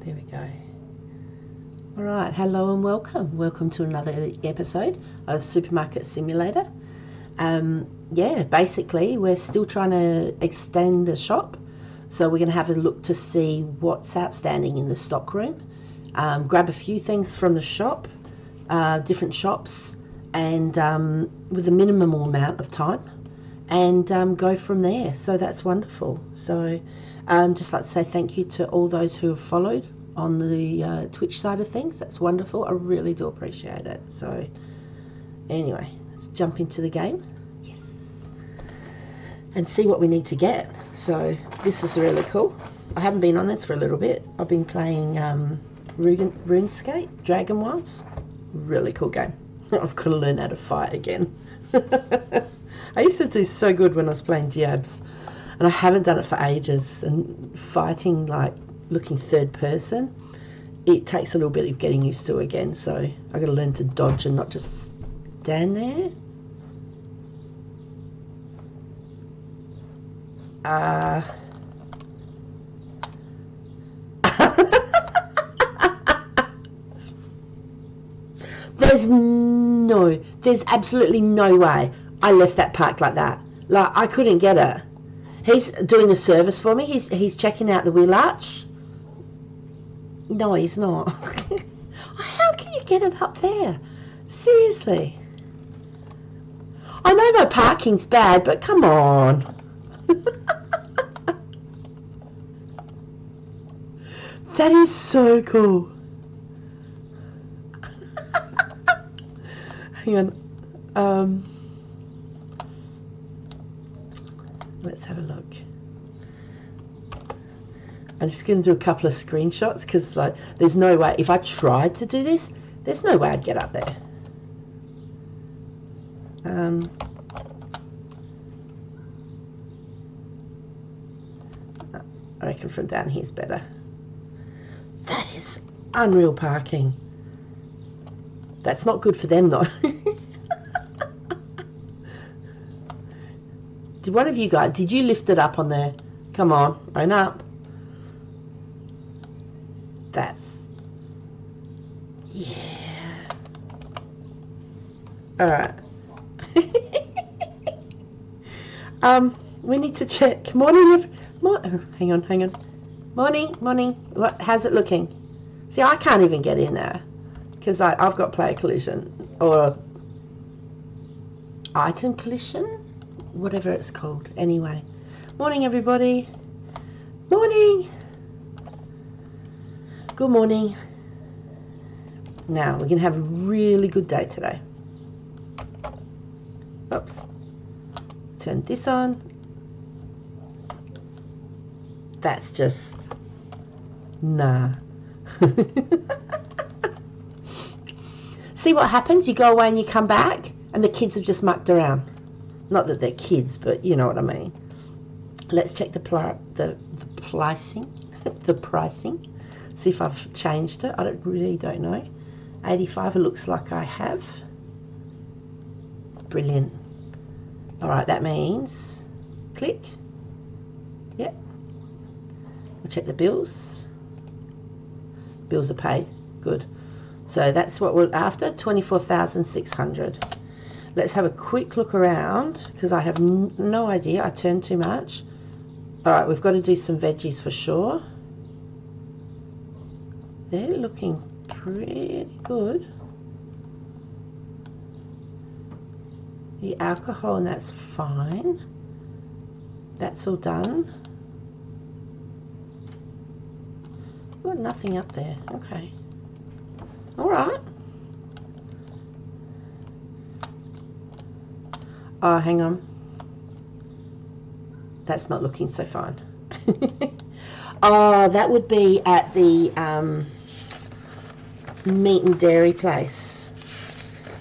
There we go. All right, hello and welcome. Welcome to another episode of Supermarket Simulator. Yeah, basically we're still trying to extend the shop. So we're going to have a look to see what's outstanding in the stock room. Grab a few things from the shop, different shops, and with a minimal amount of time, and go from there. So that's wonderful. So just like to say thank you to all those who have followed on the Twitch side of things. That's wonderful. I really do appreciate it. So anyway, let's jump into the game. Yes. And see what we need to get. So this is really cool. I haven't been on this for a little bit. I've been playing RuneScape, Dragon Wilds. Really cool game. I've got to learn how to fight again. I used to do so good when I was playing Diabs, and I haven't done it for ages. And fighting, like looking third person, it takes a little bit of getting used to again. So I've got to learn to dodge and not just stand there. There's absolutely no way I left that parked like that. Like, I couldn't get it. He's doing a service for me. He's checking out the wheel arch. No, he's not. How can you get it up there? Seriously. I know my parking's bad, but come on. That is so cool. Hang on. Let's have a look. I'm just going to do a couple of screenshots because, like, there's no way. If I tried to do this, there's no way I'd get up there. I reckon from down here's better. That is unreal parking. That's not good for them, though. Did one of you guys, did you lift it up on there? Come on, own up. That's, yeah. All right. We need to check. Morning, hang on. Morning. What? How's it looking? See, I can't even get in there because I've got player collision or item collision, whatever it's called. Anyway, morning everybody. Morning. Good morning. Now we're gonna have a really good day today. Oops. Turn this on. That's just nah. See what happens? You go away and you come back and the kids have just mucked around. Not that they're kids, but you know what I mean. Let's check the pricing. The pricing. See if I've changed it. I really don't know. 85, it looks like I have. Brilliant. All right, that means click. Yep. We'll check the bills. Bills are paid. Good. So that's what we're after, 24,600. Let's have a quick look around because I have no idea. I turned too much. All right, we've got to do some veggies for sure. They're looking pretty good. The alcohol, and that's fine. That's all done. Got nothing up there. Okay. All right. Oh, hang on. That's not looking so fine. Oh, that would be at the meat and dairy place.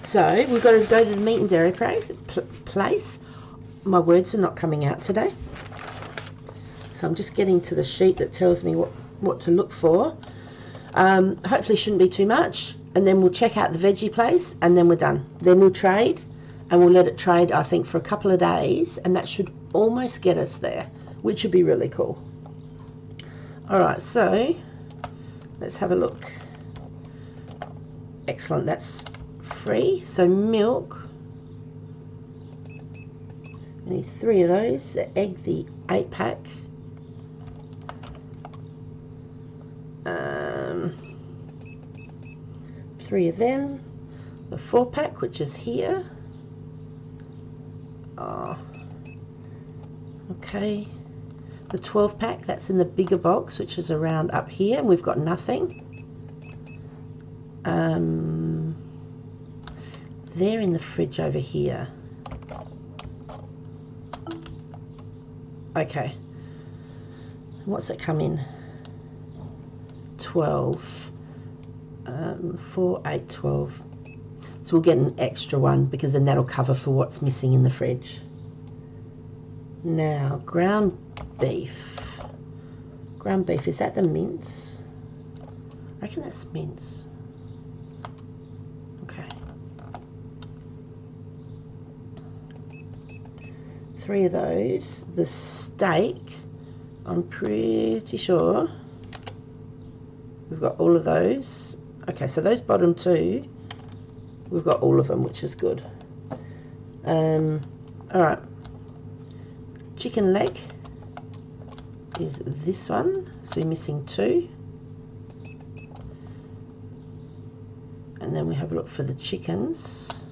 So we've got to go to the meat and dairy place. My words are not coming out today. So I'm just getting to the sheet that tells me what to look for. Hopefully shouldn't be too much. And then we'll check out the veggie place and then we're done. Then we'll trade and we'll let it trade, I think, for a couple of days. And that should almost get us there, which would be really cool. All right, so Let's have a look. Excellent, that's free. So milk, we need 3 of those. The egg, the 8-pack. 3 of them. The 4-pack, which is here. Oh, okay. The 12-pack, that's in the bigger box, which is around up here, and we've got nothing. They're in the fridge over here. Okay. What's it come in? 12. 4, 8, 12. So we'll get an extra one because then that'll cover for what's missing in the fridge. Now, ground beef. Ground beef, is that the mince? I reckon that's mince. Okay. 3 of those. The steak, I'm pretty sure we've got all of those. Okay, so those bottom 2, we've got all of them, which is good. Alright. Chicken leg is this one, so we're missing 2. And then we have a look for the chickens.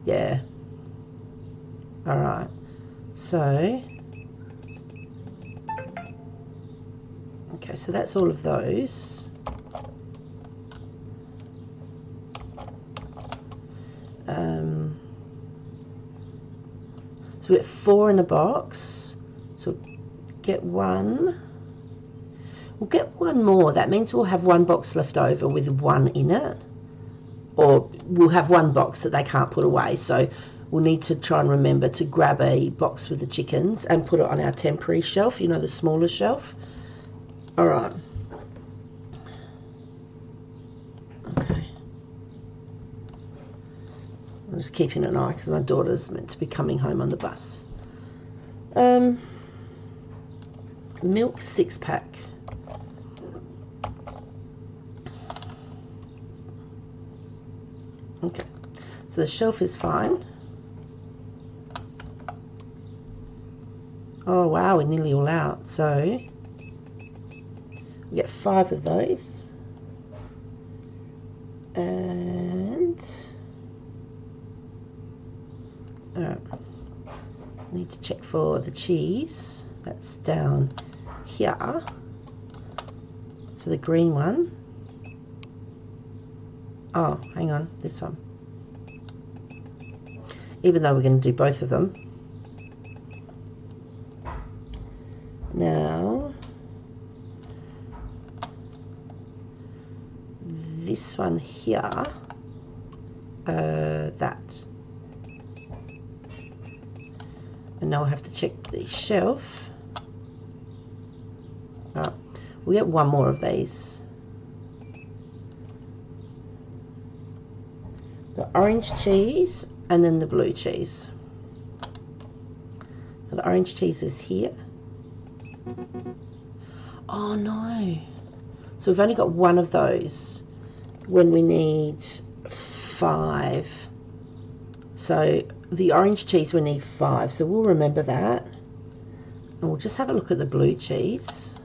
Yeah. Alright. So, okay, so that's all of those. So we get 4 in a box. So get 1. We'll get 1 more. That means we'll have 1 box left over with 1 in it. Or we'll have 1 box that they can't put away. So we'll need to try and remember to grab a box with the chickens and put it on our temporary shelf, you know, the smaller shelf. Alright. Okay. I'm just keeping an eye because my daughter's meant to be coming home on the bus. Milk 6-pack. Okay, so the shelf is fine. Oh wow, we're nearly all out. So we get 5 of those. And need to check for the cheese. That's down here. So the green one. Oh, hang on, this one. Even though we're going to do both of them. Now, this one here, that. And now I have to check the shelf. Oh, we'll get 1 more of these. The orange cheese and then the blue cheese. Now the orange cheese is here. Oh no. So we've only got 1 of those when we need 5. So the orange cheese we need 5. So we'll remember that. And we'll just have a look at the blue cheese.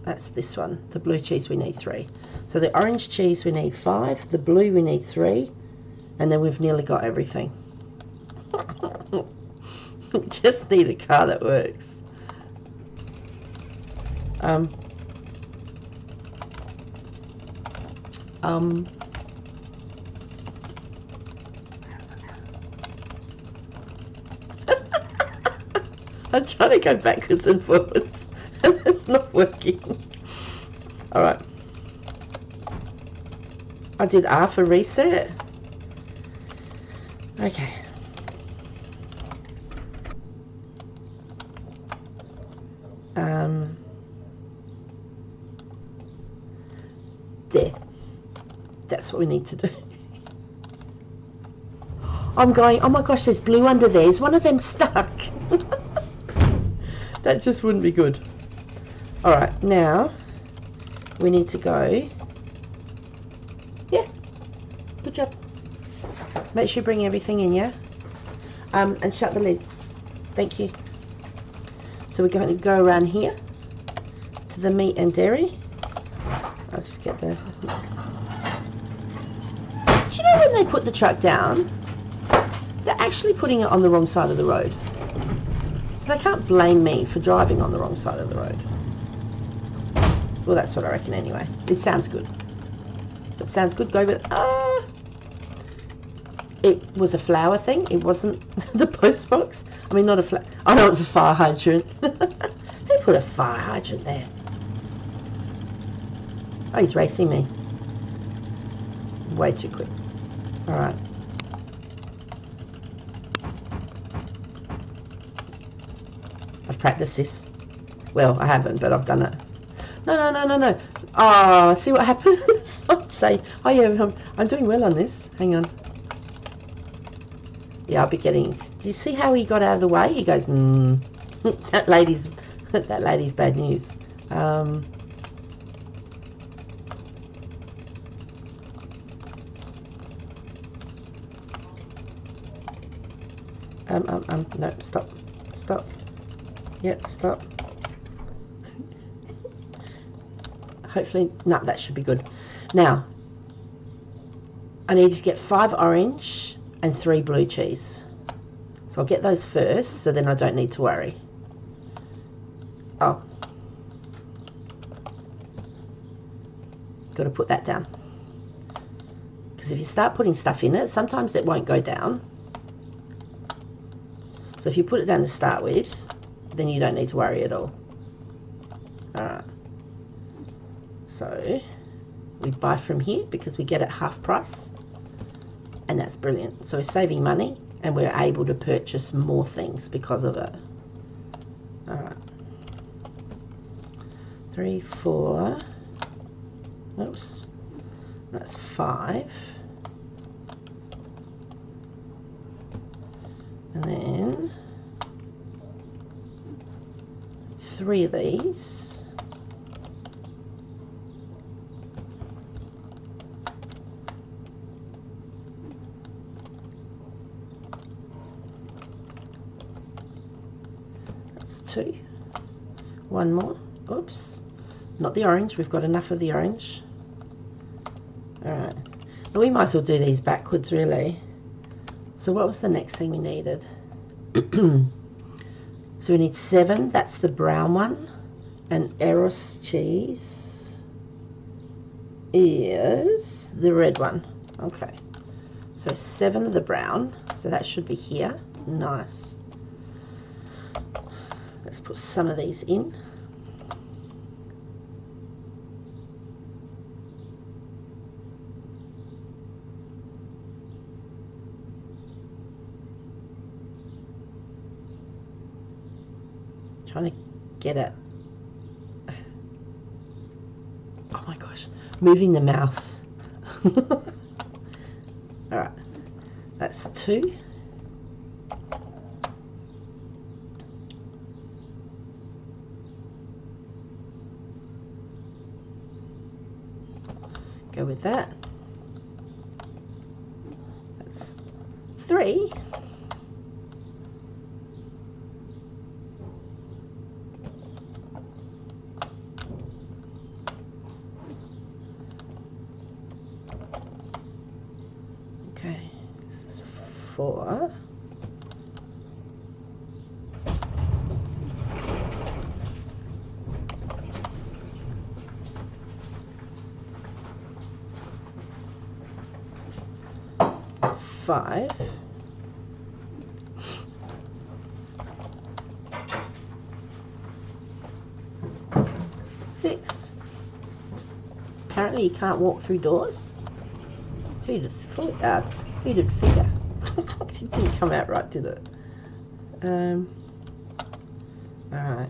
That's this one. The blue cheese we need 3. So the orange cheese we need 5, the blue we need 3, and then we've nearly got everything. We just need a car that works. I'm trying to go backwards and forwards and it's not working. Alright. I did R for reset. Okay. There. That's what we need to do. I'm going, oh my gosh, there's blue under there. Is one of them stuck? That just wouldn't be good. Alright, now we need to go. Yeah, good job. Make sure you bring everything in, yeah? And shut the lid. Thank you. So we're going to go around here to the meat and dairy. I'll just get the... Do you know when they put the truck down, they're actually putting it on the wrong side of the road. So they can't blame me for driving on the wrong side of the road. Well, that's what I reckon anyway. It sounds good. If it sounds good, go with it. It was a flower thing. It wasn't the post box. I mean, not a flower. Oh no, it's a fire hydrant. Who put a fire hydrant there? Oh, he's racing me. Way too quick. Alright. I've practiced this. Well, I haven't, but I've done it. No. Oh, see what happens? I'd say, oh yeah, I'm doing well on this. Hang on. Yeah, I'll be getting... Do you see how he got out of the way? He goes, that lady's bad news. No, stop. Yep, stop. Hopefully, no, that should be good. Now, I need to get 5 orange and 3 blue cheese. So I'll get those first, so then I don't need to worry. Oh. Got to put that down. Because if you start putting stuff in it, sometimes it won't go down. So if you put it down to start with, then you don't need to worry at all. Alright. So, we buy from here because we get it half price. And that's brilliant. So we're saving money and we're able to purchase more things because of it. Alright. 3, 4. Oops. That's 5. And then 3 of these. That's 2. 1 more. Oops. Not the orange. We've got enough of the orange. Alright. Well, we might as well do these backwards, really. So what was the next thing we needed? So we need 7. That's the brown one. And Eros cheese is the red one. Okay. So 7 of the brown. So that should be here. Nice. Let's put some of these in. Trying to get it. Oh my gosh, moving the mouse. Alright, that's 2. Go with that. That's 3. Okay, this is 4. Five. 6. Apparently you can't walk through doors. Who'd figure? It didn't come out right, did it? Alright.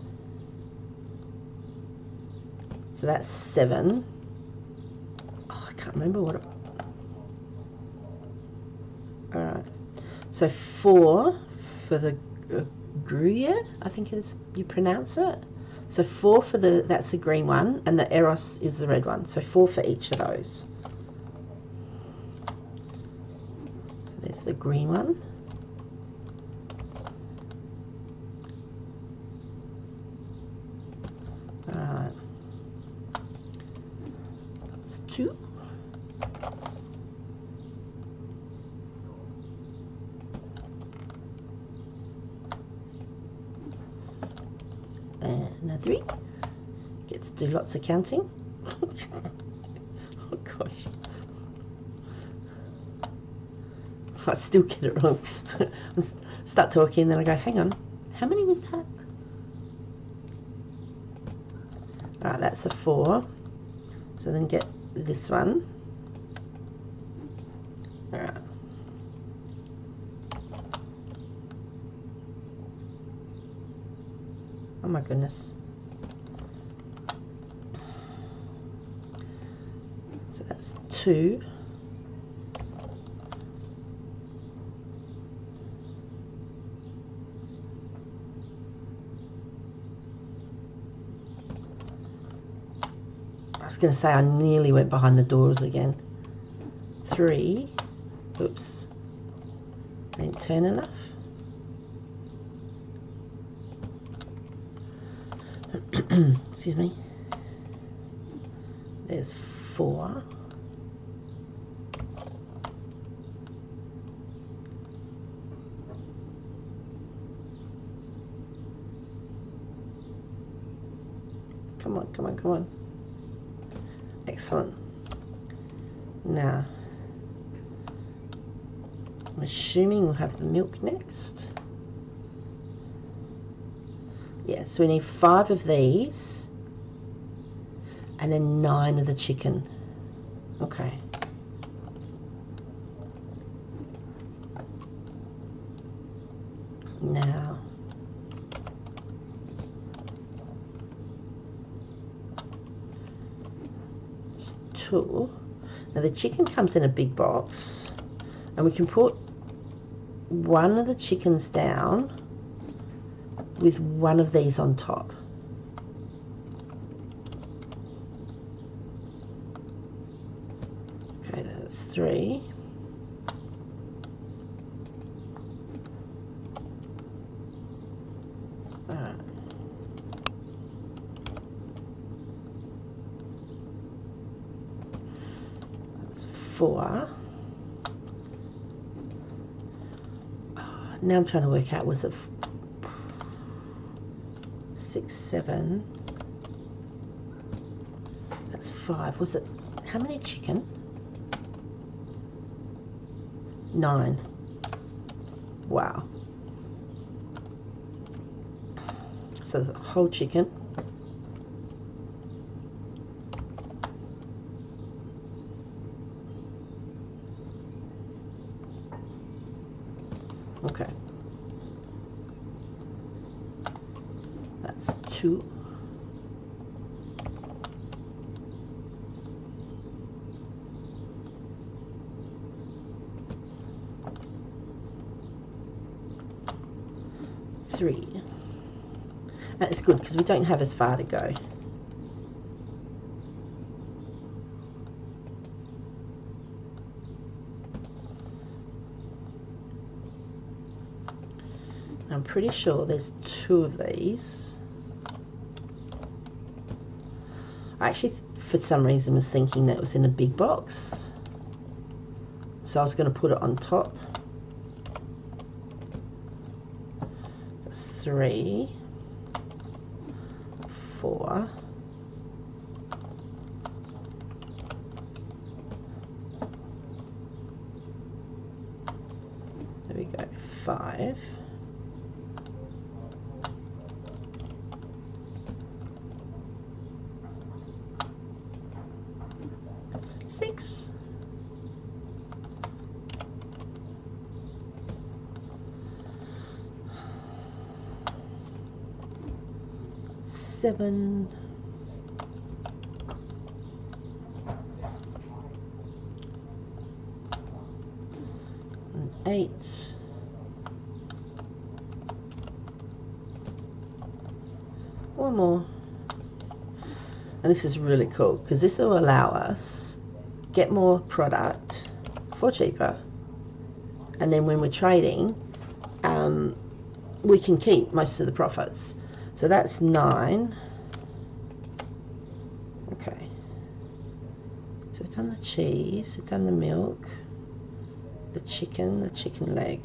So that's 7. Oh, I can't remember what it... Alright. So 4 for the Gruyere, I think is you pronounce it. So 4 for that's the green one, and the Eros is the red one. So 4 for each of those. So there's the green one. Alright. That's 2. And a 3. Gets to do lots of counting. Oh gosh. I still get it wrong. I start talking and then I go, hang on, how many was that? Alright, that's a 4. So then get this one. Alright. Oh my goodness. So that's 2. I was going to say I nearly went behind the doors again. 3. Oops. I didn't turn enough. Excuse me. There's 4. Come on, come on, come on. Excellent. Now, I'm assuming we'll have the milk next. Yeah, so we need 5 of these and then 9 of the chicken. Okay. Now, it's 2. Now the chicken comes in a big box and we can put one of the chickens down with one of these on top. Okay, that's 3. Alright. That's 4. Oh, now I'm trying to work out, was it 6, 7? That's 5. Was it, how many chicken? 9. Wow. So the whole chicken. Okay. That's 2. Three. That's good because we don't have as far to go. I'm pretty sure there's 2 of these. I actually, for some reason, was thinking that was in a big box. So I was going to put it on top. That's 3, 4. There we go, 5. 6. 7. 8. One more. And this is really cool because this will allow us get more product for cheaper, and then when we're trading, we can keep most of the profits. So that's 9. Okay, so we've done the cheese, we've done the milk, the chicken leg,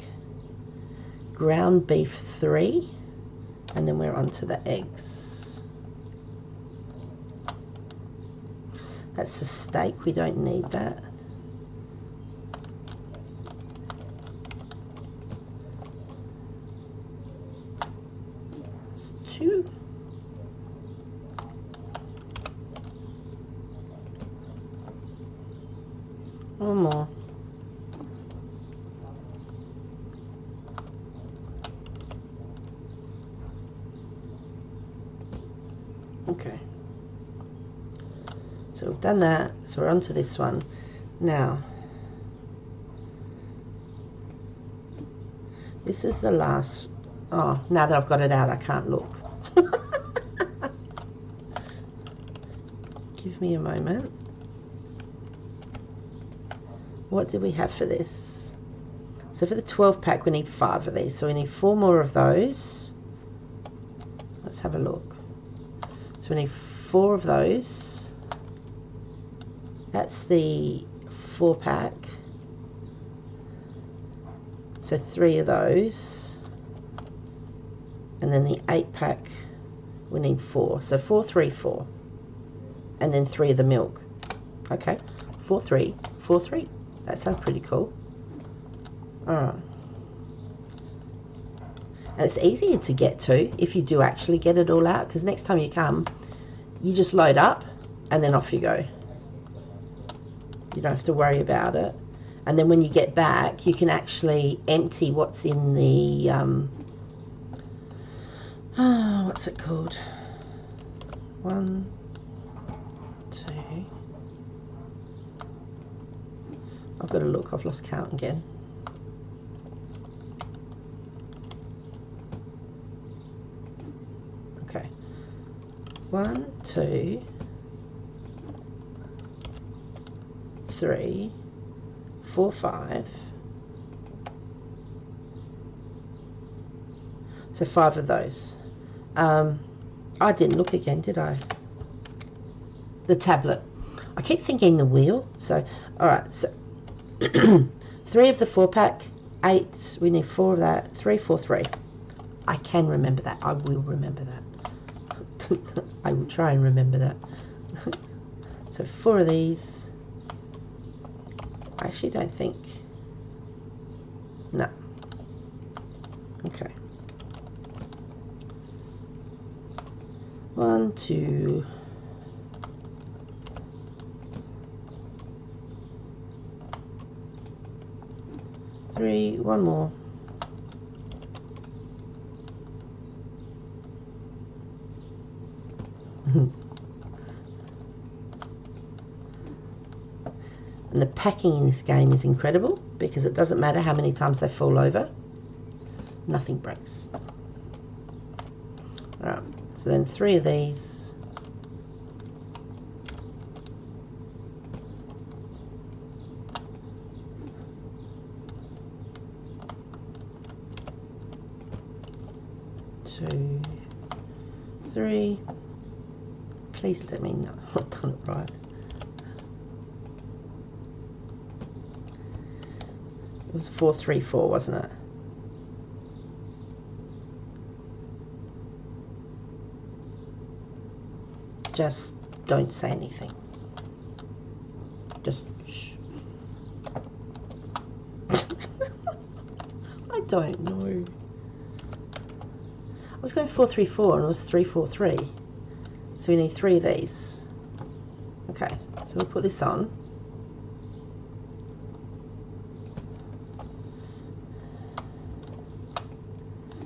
ground beef 3, and then we're on to the eggs. That's the steak, we don't need that. It's 2. One more. Okay. So we've done that, so we're on to this one. Now, this is the last, oh, now that I've got it out, I can't look. Give me a moment. What did we have for this? So for the 12 pack, we need 5 of these. So we need 4 more of those. Let's have a look. So we need 4 of those. That's the 4 pack. So 3 of those. And then the 8 pack, we need 4. So 4, 3, 4. And then 3 of the milk. Okay, 4, 3, 4, 3. That sounds pretty cool. Alright. And it's easier to get to if you do actually get it all out, because next time you come, you just load up and then off you go. You don't have to worry about it. And then when you get back, you can actually empty what's in the, what's it called? 1, 2. I've got to look, I've lost count again. Okay. 1, 2, 3, 4, 5. So 5 of those. I didn't look again, did I? The tablet. I keep thinking the wheel. So, alright, so 3 of the 4 pack, 8, we need 4 of that, 3, 4, 3. I can remember that. I will remember that. I will try and remember that. So 4 of these. I actually don't think. No. Okay. 1, 2. 3, 1 more. And the packing in this game is incredible because it doesn't matter how many times they fall over, nothing breaks. Alright, so then 3 of these. Two, 3. Please let me know I've done it right. It was 4, 3, 4, wasn't it? Just don't say anything. Just shh. I don't know. I was going 4, 3, 4 and it was 3, 4, 3. So we need 3 of these. Okay, so we'll put this on.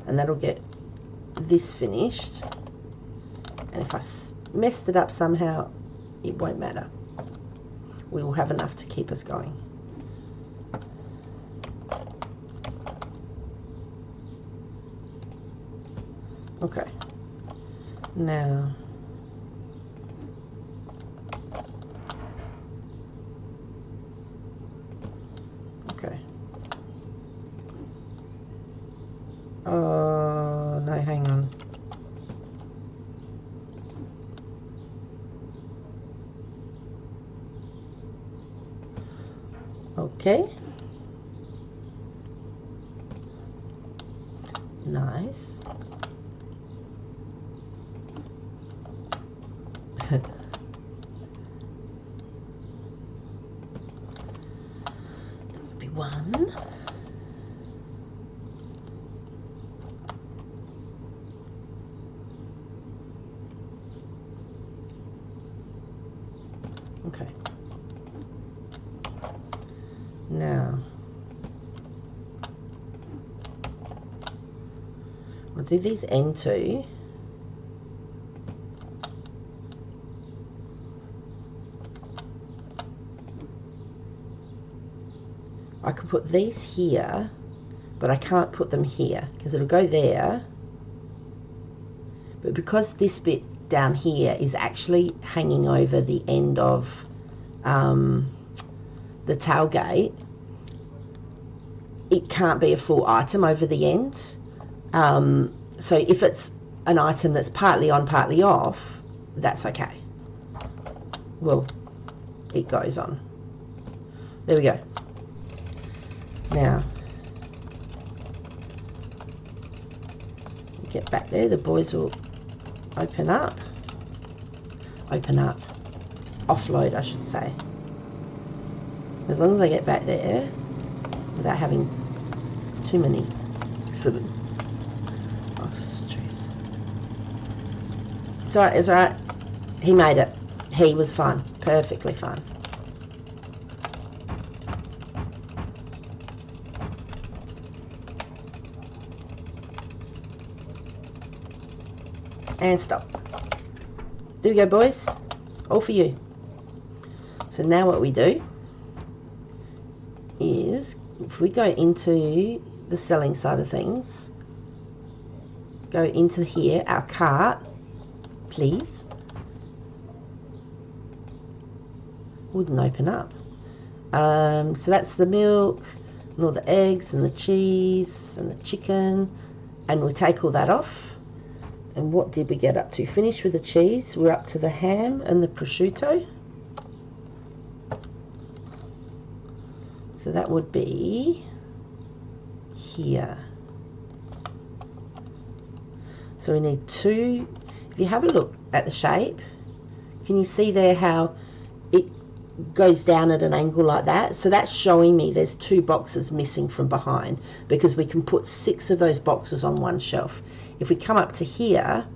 And that'll get this finished. And if I messed it up somehow, it won't matter. We will have enough to keep us going. Okay. Now, Okay. Nice. That would be one. Okay. Now, I'll do these end two. I can put these here, but I can't put them here because it'll go there. But because this bit down here is actually hanging over the end of the tailgate, it can't be a full item over the ends. So if it's an item that's partly on, partly off, that's okay. Well, it goes on. There we go. Now, get back there, the boys will open up, offload I should say. As long as I get back there without having too many accidents. Oh, truth. It's alright, it's alright. He made it. He was fine, perfectly fine. And stop. There we go, boys. All for you. So now what we do is, if we go into the selling side of things, go into here, our cart, please. Wouldn't open up. So that's the milk, and all the eggs, and the cheese, and the chicken, and we take all that off. And what did we get up to? Finished with the cheese. We're up to the ham and the prosciutto. So that would be here. So we need two. If you have a look at the shape, can you see there how it goes down at an angle like that? So that's showing me there's two boxes missing from behind, because we can put 6 of those boxes on one shelf. If we come up to here,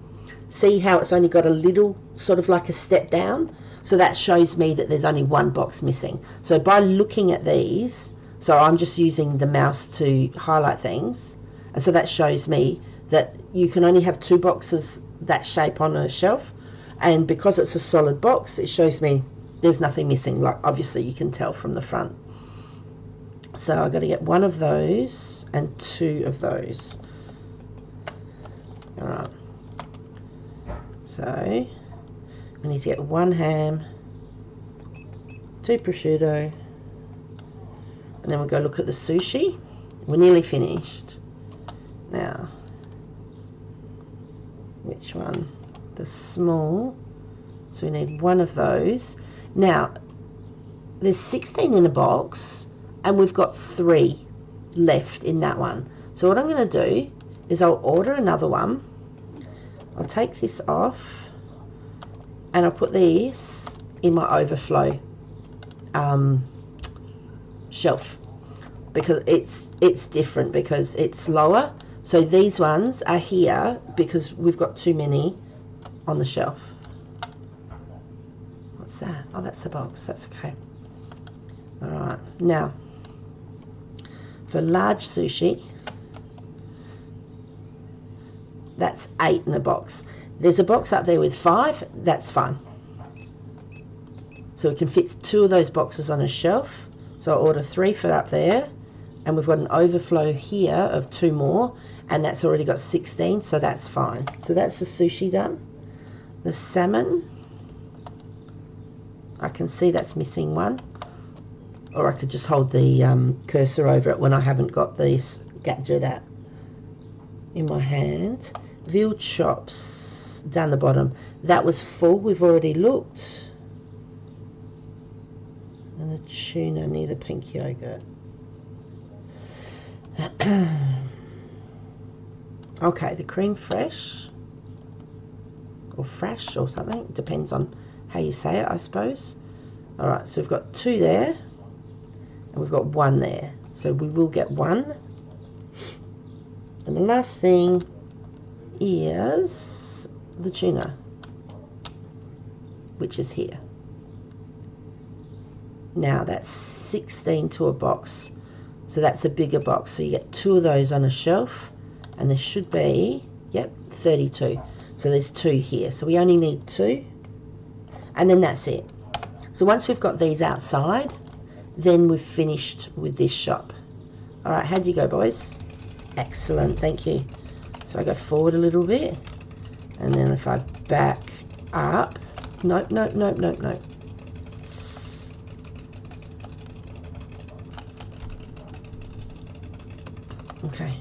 see how it's only got a little sort of like a step down? So that shows me that there's only one box missing. So by looking at these, so I'm just using the mouse to highlight things, and so that shows me that you can only have 2 boxes that shape on a shelf, and because it's a solid box, it shows me there's nothing missing, like obviously you can tell from the front. So I've got to get 1 of those and 2 of those. Alright, so I need to get 1 ham, 2 prosciutto, and then we'll go look at the sushi. We're nearly finished. Now, which one? The small. So we need 1 of those. Now, there's 16 in a box, and we've got 3 left in that one. So what I'm going to do is I'll order another one. I'll take this off, and I'll put these in my overflow shelf, because it's different because it's lower. So these ones are here because we've got too many on the shelf. What's that? Oh, that's the box. That's okay. All right. Now, for large sushi, that's 8 in a box. There's a box up there with 5. That's fine. So we can fit 2 of those boxes on a shelf. So I'll order 3 for up there, and we've got an overflow here of 2 more, and that's already got 16, so that's fine. So that's the sushi done. The salmon, I can see that's missing 1, or I could just hold the cursor over it when I haven't got this gadget out in my hand. Veal chops down the bottom, that was full, we've already looked. And the tuna near the pink yogurt. Okay, the cream fresh. Or fresh or something. It depends on how you say it, I suppose. Alright, so we've got 2 there. And we've got 1 there. So we will get 1. And the last thing is the tuna, which is here. Now that's 16 to a box. So that's a bigger box. So you get 2 of those on a shelf. And there should be, yep, 32. So there's 2 here. So we only need 2. And then that's it. So once we've got these outside, then we've finished with this shop. Alright, how'd you go, boys? Excellent, thank you. So I go forward a little bit. And then if I back up, nope. Okay.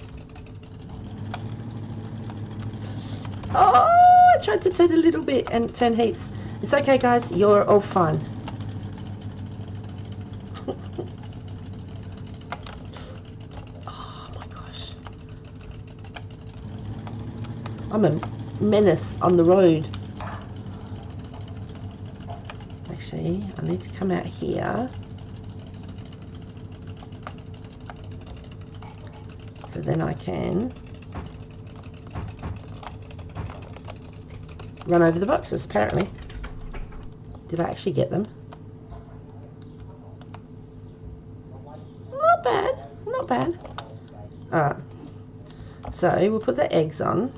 Oh, I tried to turn a little bit and turn heaps. It's okay, guys. You're all fine. Oh, my gosh. I'm a menace on the road. Actually, I need to come out here. So then I can run over the boxes, apparently. Did I actually get them? Not bad, not bad. Alright, so we'll put the eggs on.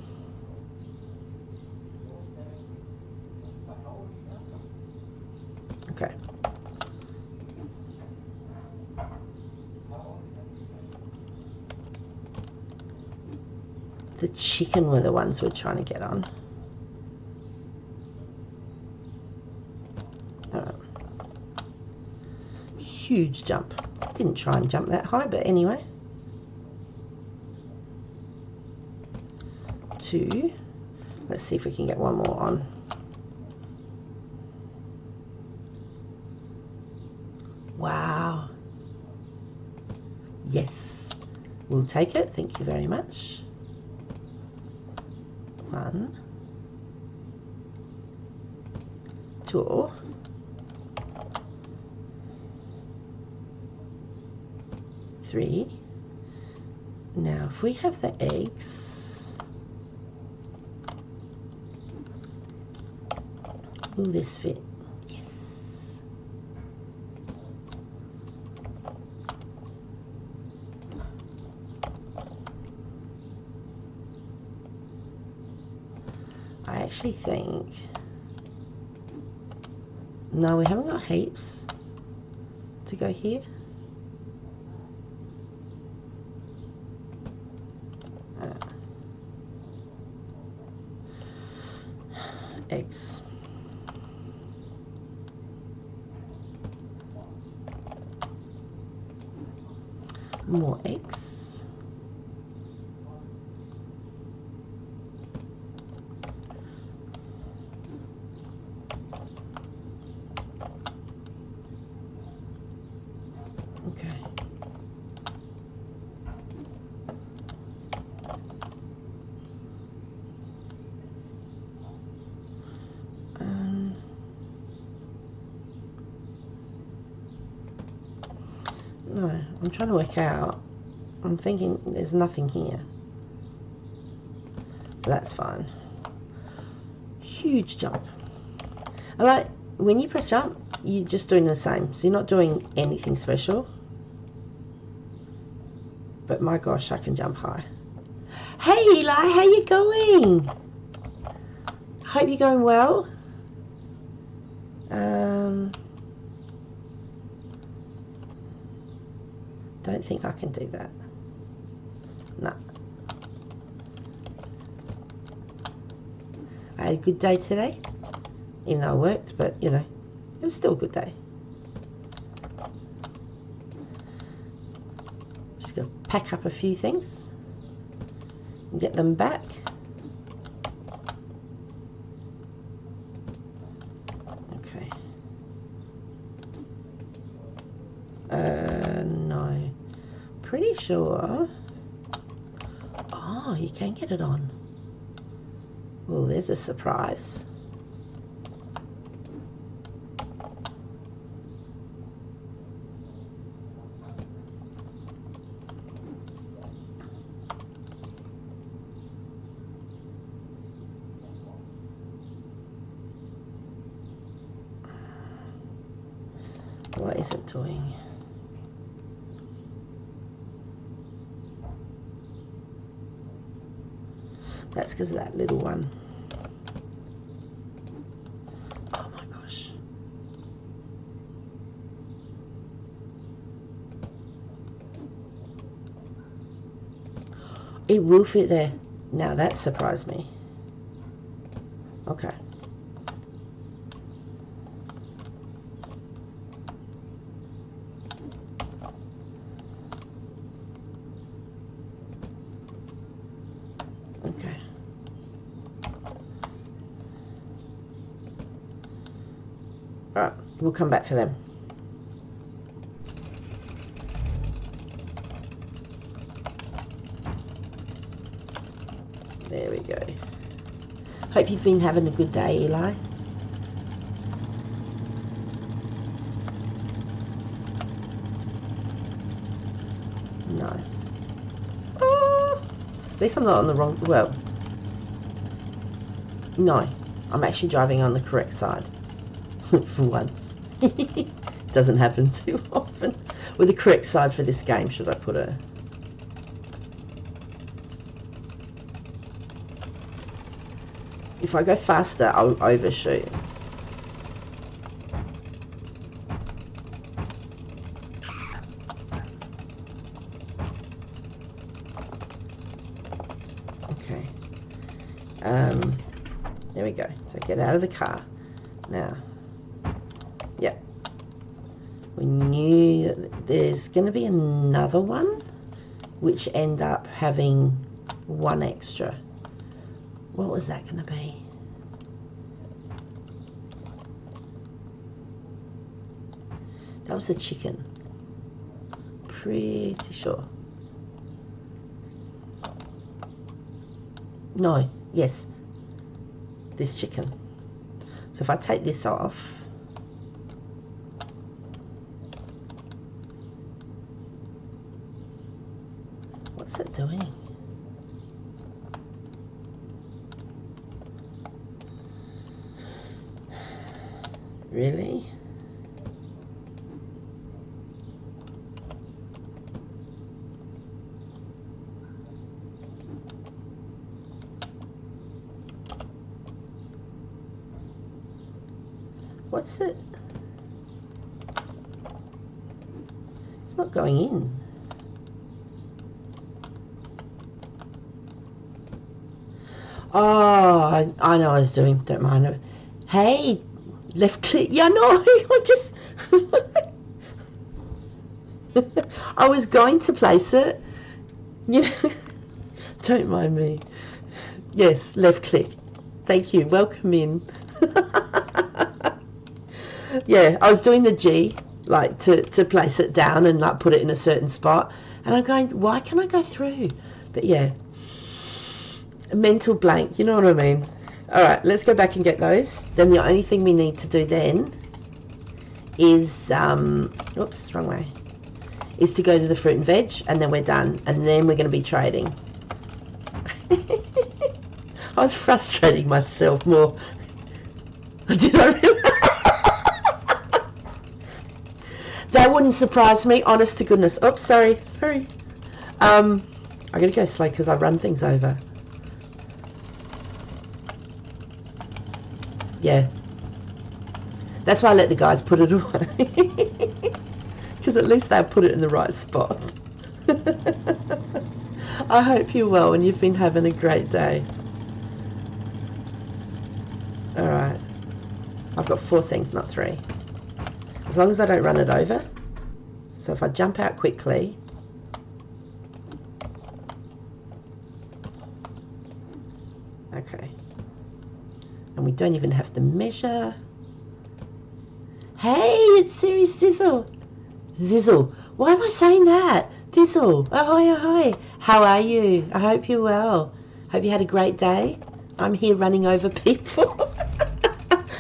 Okay. The chicken were the ones we're trying to get on. Huge jump. Didn't try and jump that high, but anyway. 2. Let's see if we can get one more on. Wow. Yes. We'll take it. Thank you very much. 1, 2, 3. Now, if we have the eggs, will this fit? Yes. I actually think, no, we haven't got heaps to go here. Eggs. More eggs. Okay. No, I'm trying to work out. I'm thinking there's nothing here. So that's fine. Huge jump. I like when you press jump, you're just doing the same. So you're not doing anything special. But my gosh, I can jump high. Hey Eli, how you going? Hope you're going well. Don't think I can do that. No. I had a good day today. Even though I worked, but you know, it was still a good day. Just gonna pack up a few things and get them back. Okay. pretty sure. Oh, you can get it on. Well, there's a surprise. What is it doing? That's because of that little one. Oh my gosh. It will fit there. Now that surprised me. Okay. Okay. Alright, we'll come back for them. There we go. Hope you've been having a good day, Eli. Nice. Oh, at least I'm not on the wrong... Well, no. I'm actually driving on the correct side. For once. Doesn't happen too often. With the correct side for this game, should I put a... If I go faster, I'll overshoot. Okay. There we go. So get out of the car. Now. Yep. We knew that there's going to be another one, which end up having one extra. What was that going to be? That was a chicken. Pretty sure. No, yes. This chicken. So if I take this off, what's it doing? Really? What's it? It's not going in. Oh, I know what I was doing. Don't mind it. Hey, left click. Yeah, no, I just... I was going to place it. You know, don't mind me. Yes, left click. Thank you. Welcome in. Yeah, I was doing the G, like to place it down and like put it in a certain spot. And I'm going, why can't I go through? But yeah, a mental blank, you know what I mean? All right, let's go back and get those. Then the only thing we need to do then is, oops, wrong way, is to go to the fruit and veg, and then we're done. And then we're going to be trading. I was frustrating myself more. Did I really? That wouldn't surprise me, honest to goodness. Oops, sorry. I gotta go slow because I run things over. Yeah. That's why I let the guys put it away. Because at least they'll put it in the right spot. I hope you're well and you've been having a great day. Alright. I've got 4 things, not 3. As long as I don't run it over. So if I jump out quickly. Okay. And we don't even have to measure. Hey, it's Siri Sizzle. Zizzle. Why am I saying that? Dizzle, ahoy, ahoy. How are you? I hope you're well. Hope you had a great day. I'm here running over people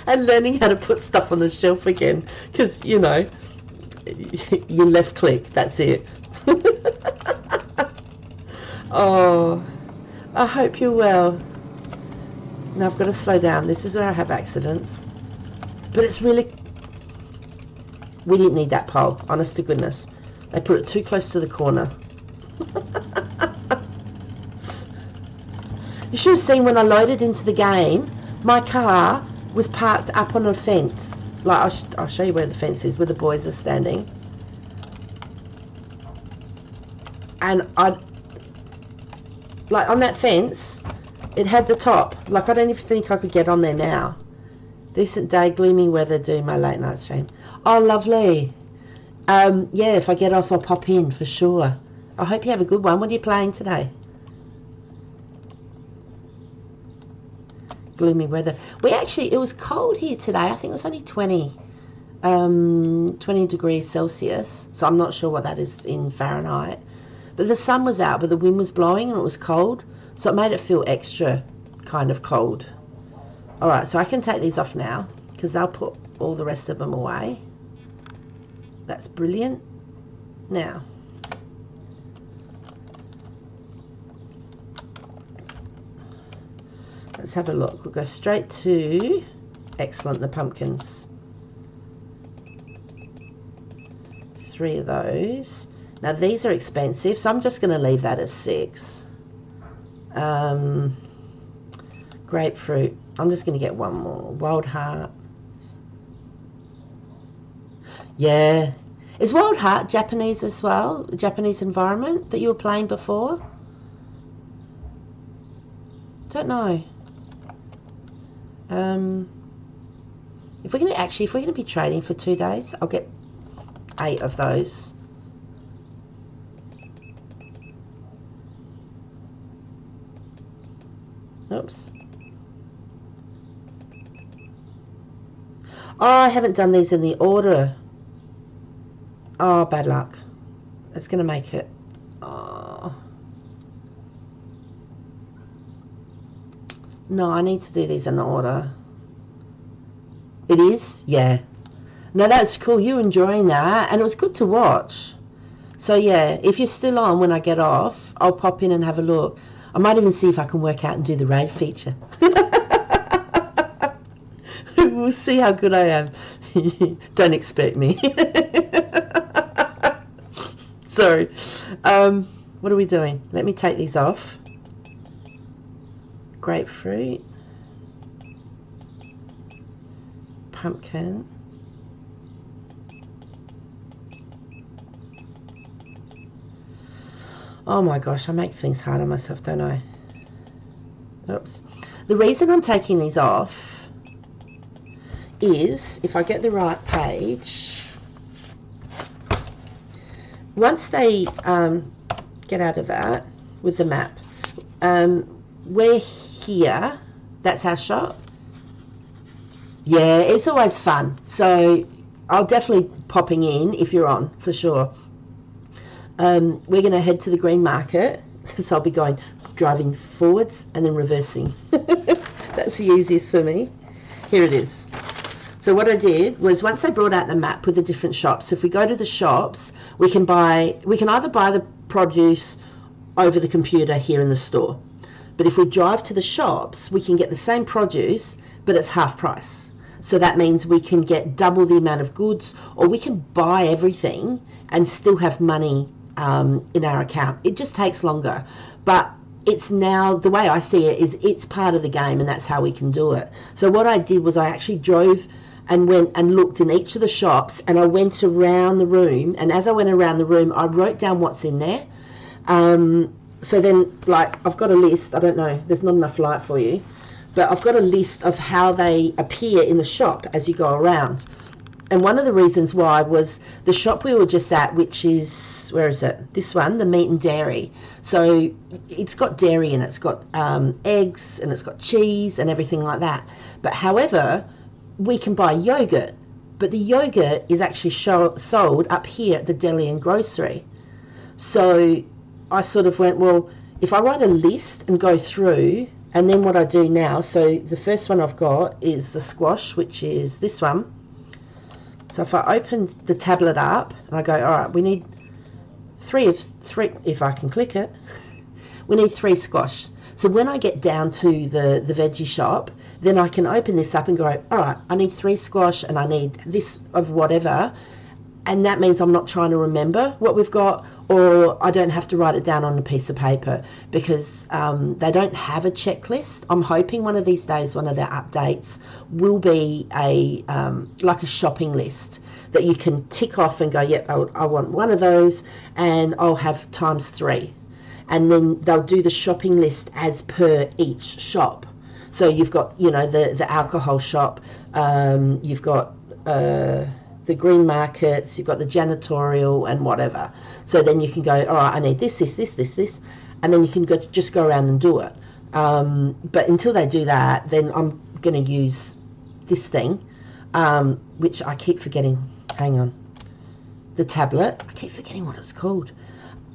and learning how to put stuff on the shelf again because, you know, you left click, that's it. Oh, I hope you're well. Now I've got to slow down. This is where I have accidents. But it's really... We didn't need that pole, honest to goodness. They put it too close to the corner. You should have seen when I loaded into the game, my car was parked up on a fence. Like, I'll show you where the fence is, where the boys are standing. And like on that fence, it had the top. Like, I don't even think I could get on there now. Decent day, gloomy weather, doing my late night stream. Oh, lovely. Yeah, if I get off, I'll pop in for sure. I hope you have a good one. What are you playing today? Gloomy weather. It was cold here today. I think it was only 20 degrees Celsius. So I'm not sure what that is in Fahrenheit. But the sun was out, but the wind was blowing and it was cold. So it made it feel extra kind of cold. Alright, so I can take these off now because they'll put all the rest of them away. That's brilliant. Now, let's have a look. We'll go straight to, excellent, the pumpkins. 3 of those. Now these are expensive, so I'm just going to leave that as 6. Grapefruit. I'm just going to get 1 more. Wild Heart. Yeah. Is Wild Heart Japanese as well? Japanese environment that you were playing before? Don't know. If we're going to be trading for 2 days, I'll get 8 of those. Oops. Oh, I haven't done these in the order. Oh, bad luck. It's going to make it... Oh. No, I need to do these in order. It is? Yeah. No, that's cool. You're enjoying that. And it was good to watch. So, yeah, if you're still on when I get off, I'll pop in and have a look. I might even see if I can work out and do the raid feature. We'll see how good I am. Don't expect me. Sorry. What are we doing? Let me take these off. Grapefruit. Pumpkin. Oh my gosh, I make things hard on myself, don't I? Oops. The reason I'm taking these off is, if I get the right page, once they get out of that with the map, we're here. That's our shop. Yeah, it's always fun. So I'll definitely popping in if you're on, for sure. We're going to head to the green market, so I'll be driving forwards and then reversing. That's the easiest for me. Here it is. So what I did was, once I brought out the map with the different shops, if we go to the shops, we can either buy the produce over the computer here in the store. But if we drive to the shops, we can get the same produce, but it's half price. So that means we can get double the amount of goods, or we can buy everything and still have money in our account. It just takes longer, but it's now, the way I see it is, it's part of the game, and that's how we can do it. So what I did was, I actually drove and went and looked in each of the shops, and I went around the room, and as I went around the room, I wrote down what's in there. So then, like, I've got a list. I don't know, there's not enough light for you, but I've got a list of how they appear in the shop as you go around. And one of the reasons why was the shop we were just at, which is, where is it? This one, the meat and dairy. So it's got dairy and it's got eggs and it's got cheese and everything like that. But however, we can buy yogurt, but the yogurt is actually sold up here at the deli and grocery. So I sort of went, well, if I write a list and go through, and then what I do now, so the first one I've got is the squash, which is this one. So if I open the tablet up and I go, all right, we need three, if I can click it, we need 3 squash. So when I get down to the veggie shop, then I can open this up and go, all right, I need 3 squash and I need this of whatever. And that means I'm not trying to remember what we've got, or I don't have to write it down on a piece of paper, because they don't have a checklist. I'm hoping one of these days, one of their updates will be a like a shopping list that you can tick off and go, yep, I want one of those and I'll have times 3. And then they'll do the shopping list as per each shop. So you've got, you know, the alcohol shop, you've got the green markets, you've got the janitorial and whatever. So then you can go, all right, I need this, and then you can just go around and do it. But until they do that, then I'm going to use this thing, which I keep forgetting. Hang on. The tablet. I keep forgetting what it's called.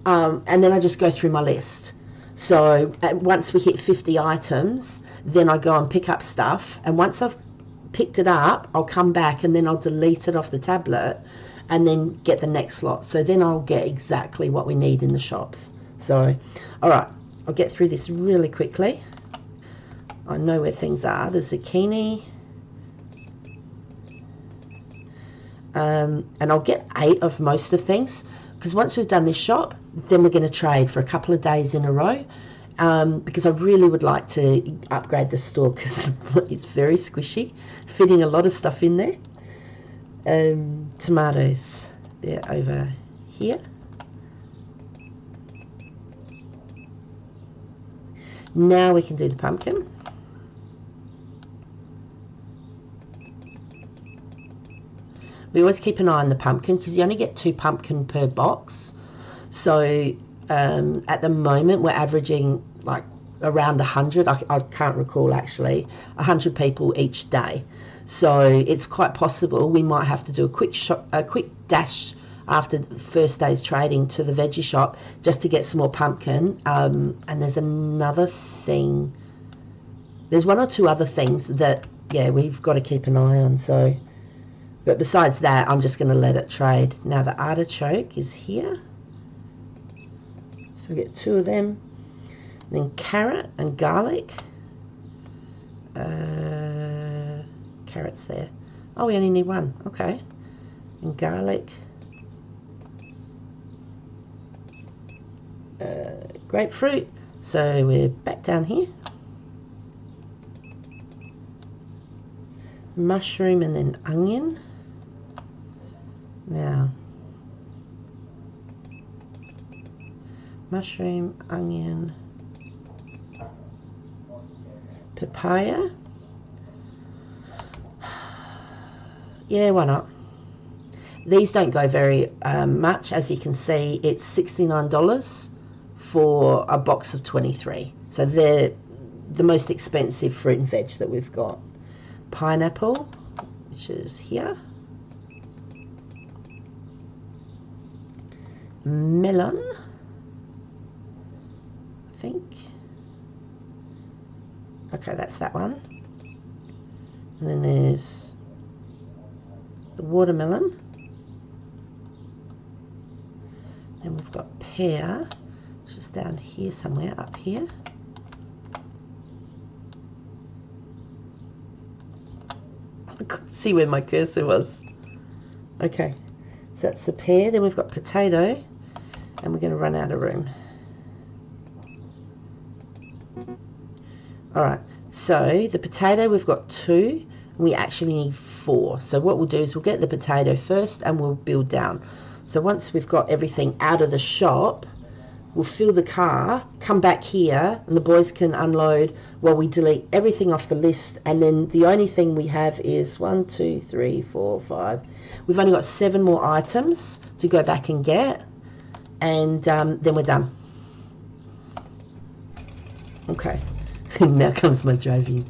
And then I just go through my list. So once we hit 50 items, then I go and pick up stuff. And once I've picked it up, I'll come back and then I'll delete it off the tablet and then get the next lot. So then I'll get exactly what we need in the shops. So, all right, I'll get through this really quickly. I know where things are. The zucchini. And I'll get 8 of most of things, because once we've done this shop, then we're going to trade for a couple of days in a row, because I really would like to upgrade the store, because it's very squishy, fitting a lot of stuff in there. Tomatoes, they're over here. Now we can do the pumpkin. We always keep an eye on the pumpkin, because you only get 2 pumpkin per box. So at the moment we're averaging like around 100. I can't recall actually, 100 people each day. So it's quite possible we might have to do a quick dash after the first day's trading to the veggie shop just to get some more pumpkin. And there's another thing. There's 1 or 2 other things that, yeah, we've got to keep an eye on. So, but besides that, I'm just going to let it trade. Now the artichoke is here. So we get 2 of them. And then carrot and garlic. Carrots there. Oh, we only need 1. Okay. And garlic. Grapefruit. So we're back down here. Mushroom and then onion. Now, mushroom, onion, papaya. Yeah, why not? These don't go very much. As you can see, it's $69 for a box of 23. So they're the most expensive fruit and veg that we've got. Pineapple, which is here. Melon, I think. Okay, that's that one. And then there's the watermelon. And we've got pear, which is down here somewhere, up here. I couldn't see where my cursor was. Okay, so that's the pear. Then we've got potato, and we're going to run out of room. Alright, so the potato, we've got 2, and we actually need 4. So what we'll do is we'll get the potato first and we'll build down. So once we've got everything out of the shop, we'll fill the car, come back here, and the boys can unload while we delete everything off the list. And then the only thing we have is 1, 2, 3, 4, 5. We've only got 7 more items to go back and get, and then we're done. Okay, now comes my driving.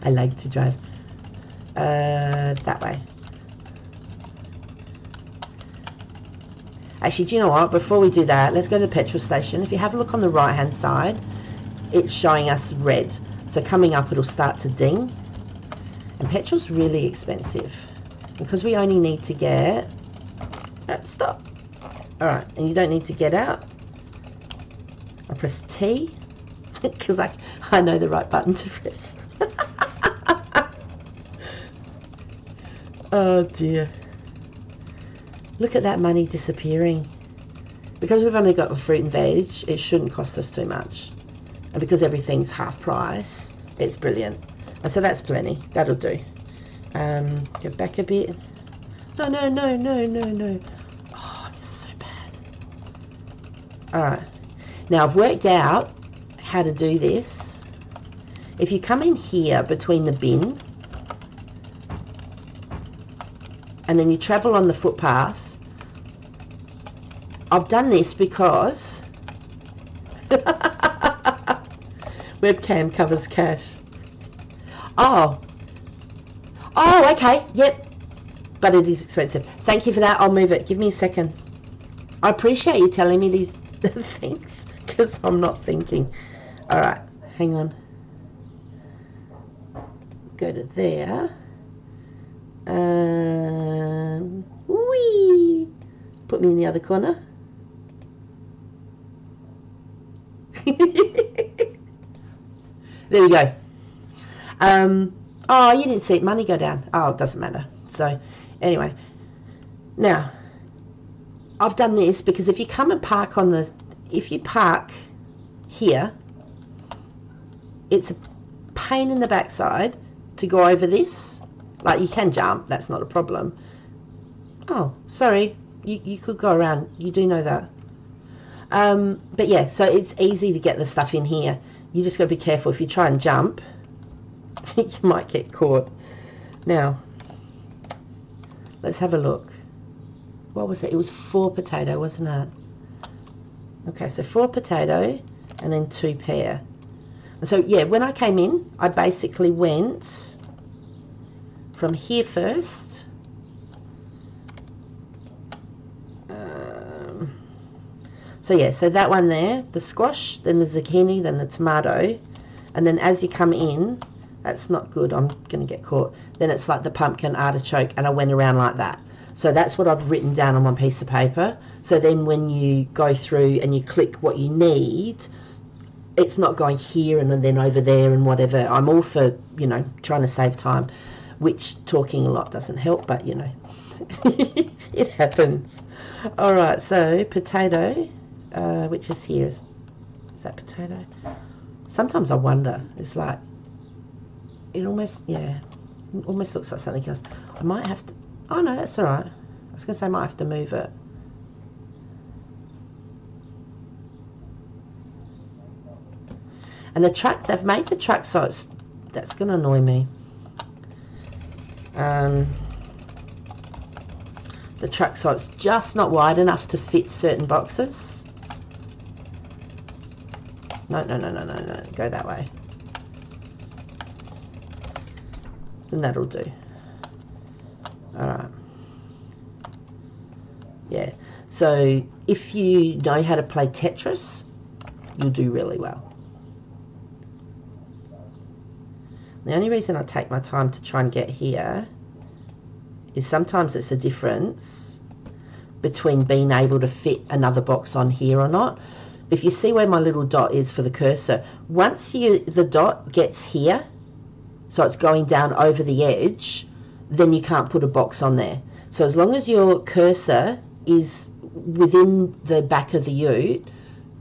I like to drive that way. Actually, do you know what? Before we do that, let's go to the petrol station. If you have a look on the right-hand side, it's showing us red. So coming up, it'll start to ding. And petrol's really expensive. Because we only need to get... stop. Alright, and you don't need to get out. I press T. Because I know the right button to press. Oh dear. Look at that money disappearing. Because we've only got the fruit and veg, it shouldn't cost us too much. And because everything's half price, it's brilliant. And so that's plenty. That'll do. Go back a bit. No. Oh, I'm so bad. Alright. Now I've worked out how to do this. If you come in here between the bin, and then you travel on the footpath. I've done this because webcam covers cash. Oh, okay, yep. But it is expensive. Thank you for that. I'll move it. Give me a second. I appreciate you telling me these things because I'm not thinking. All right, hang on. Go to there. Whee! Put me in the other corner. There we go. Oh, you didn't see money go down. Oh, it doesn't matter. So, anyway. Now, I've done this because if you come and park on the... If you park here, it's a pain in the backside to go over this. Like, you can jump. That's not a problem. Oh, sorry. You could go around. You do know that. But yeah, so it's easy to get the stuff in here. You just got to be careful. If you try and jump, you might get caught. Now, let's have a look. What was it? It was 4 potato, wasn't it? Okay, so 4 potato and then 2 pear. And so, yeah, when I came in, I basically went from here first. So yeah, so that one there, the squash, then the zucchini, then the tomato, and then as you come in, that's not good, I'm going to get caught, then it's like the pumpkin, artichoke, and I went around like that. So that's what I've written down on one piece of paper. So then when you go through and you click what you need, it's not going here and then over there and whatever. I'm all for, you know, trying to save time, which talking a lot doesn't help, but, you know, it happens. All right, so potato, which is here. Is that potato? Sometimes I wonder. It's like, it almost, yeah, it almost looks like something else. I might have to, oh no, that's all right. I was going to say I might have to move it. And the truck, they've made the truck so it's, that's going to annoy me. The truck so it's just not wide enough to fit certain boxes. No, go that way. Then that'll do. Alright. Yeah, so if you know how to play Tetris, you'll do really well. The only reason I take my time to try and get here is sometimes it's a difference between being able to fit another box on here or not. If you see where my little dot is for the cursor, once the dot gets here, so it's going down over the edge, then you can't put a box on there. So as long as your cursor is within the back of the ute,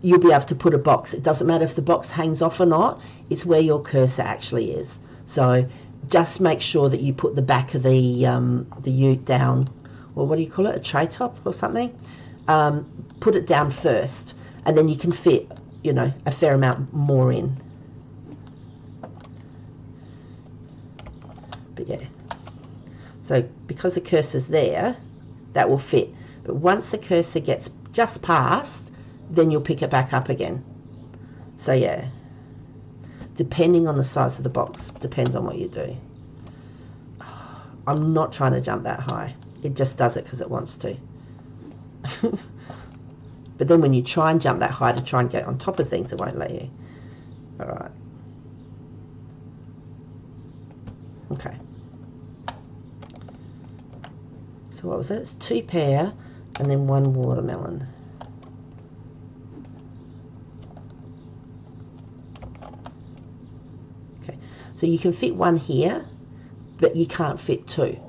you'll be able to put a box. It doesn't matter if the box hangs off or not, it's where your cursor actually is. So just make sure that you put the back of the ute down, or what do you call it, a tray top or something? Put it down first, and then you can fit, you know, a fair amount more in. But yeah, so because the cursor's there, that will fit. But once the cursor gets just past, then you'll pick it back up again. So yeah, depending on the size of the box, depends on what you do. I'm not trying to jump that high. It just does it because it wants to. But then when you try and jump that high to try and get on top of things, it won't let you. All right. Okay. So what was it? It's 2 pear and then 1 watermelon. Okay. So you can fit 1 here, but you can't fit 2.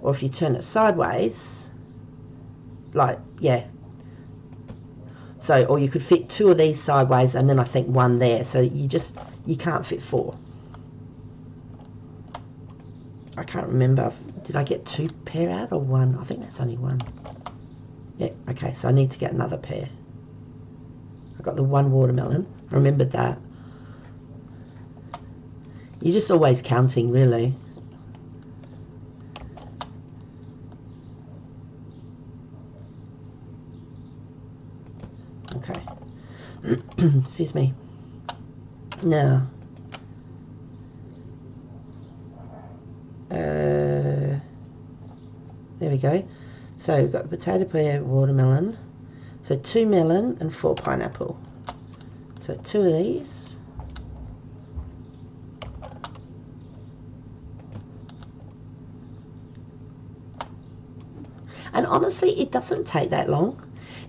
Or if you turn it sideways, like, yeah. So, or you could fit 2 of these sideways and then I think 1 there. So you can't fit 4. I can't remember. Did I get 2 pear out or 1? I think that's only 1. Yeah, okay, so I need to get another pear. I got the 1 watermelon. I remembered that. You're just always counting, really. Okay. Excuse me. Now, there we go. So we've got the potato, pear, watermelon. So 2 melon and 4 pineapple. So 2 of these. And honestly, it doesn't take that long.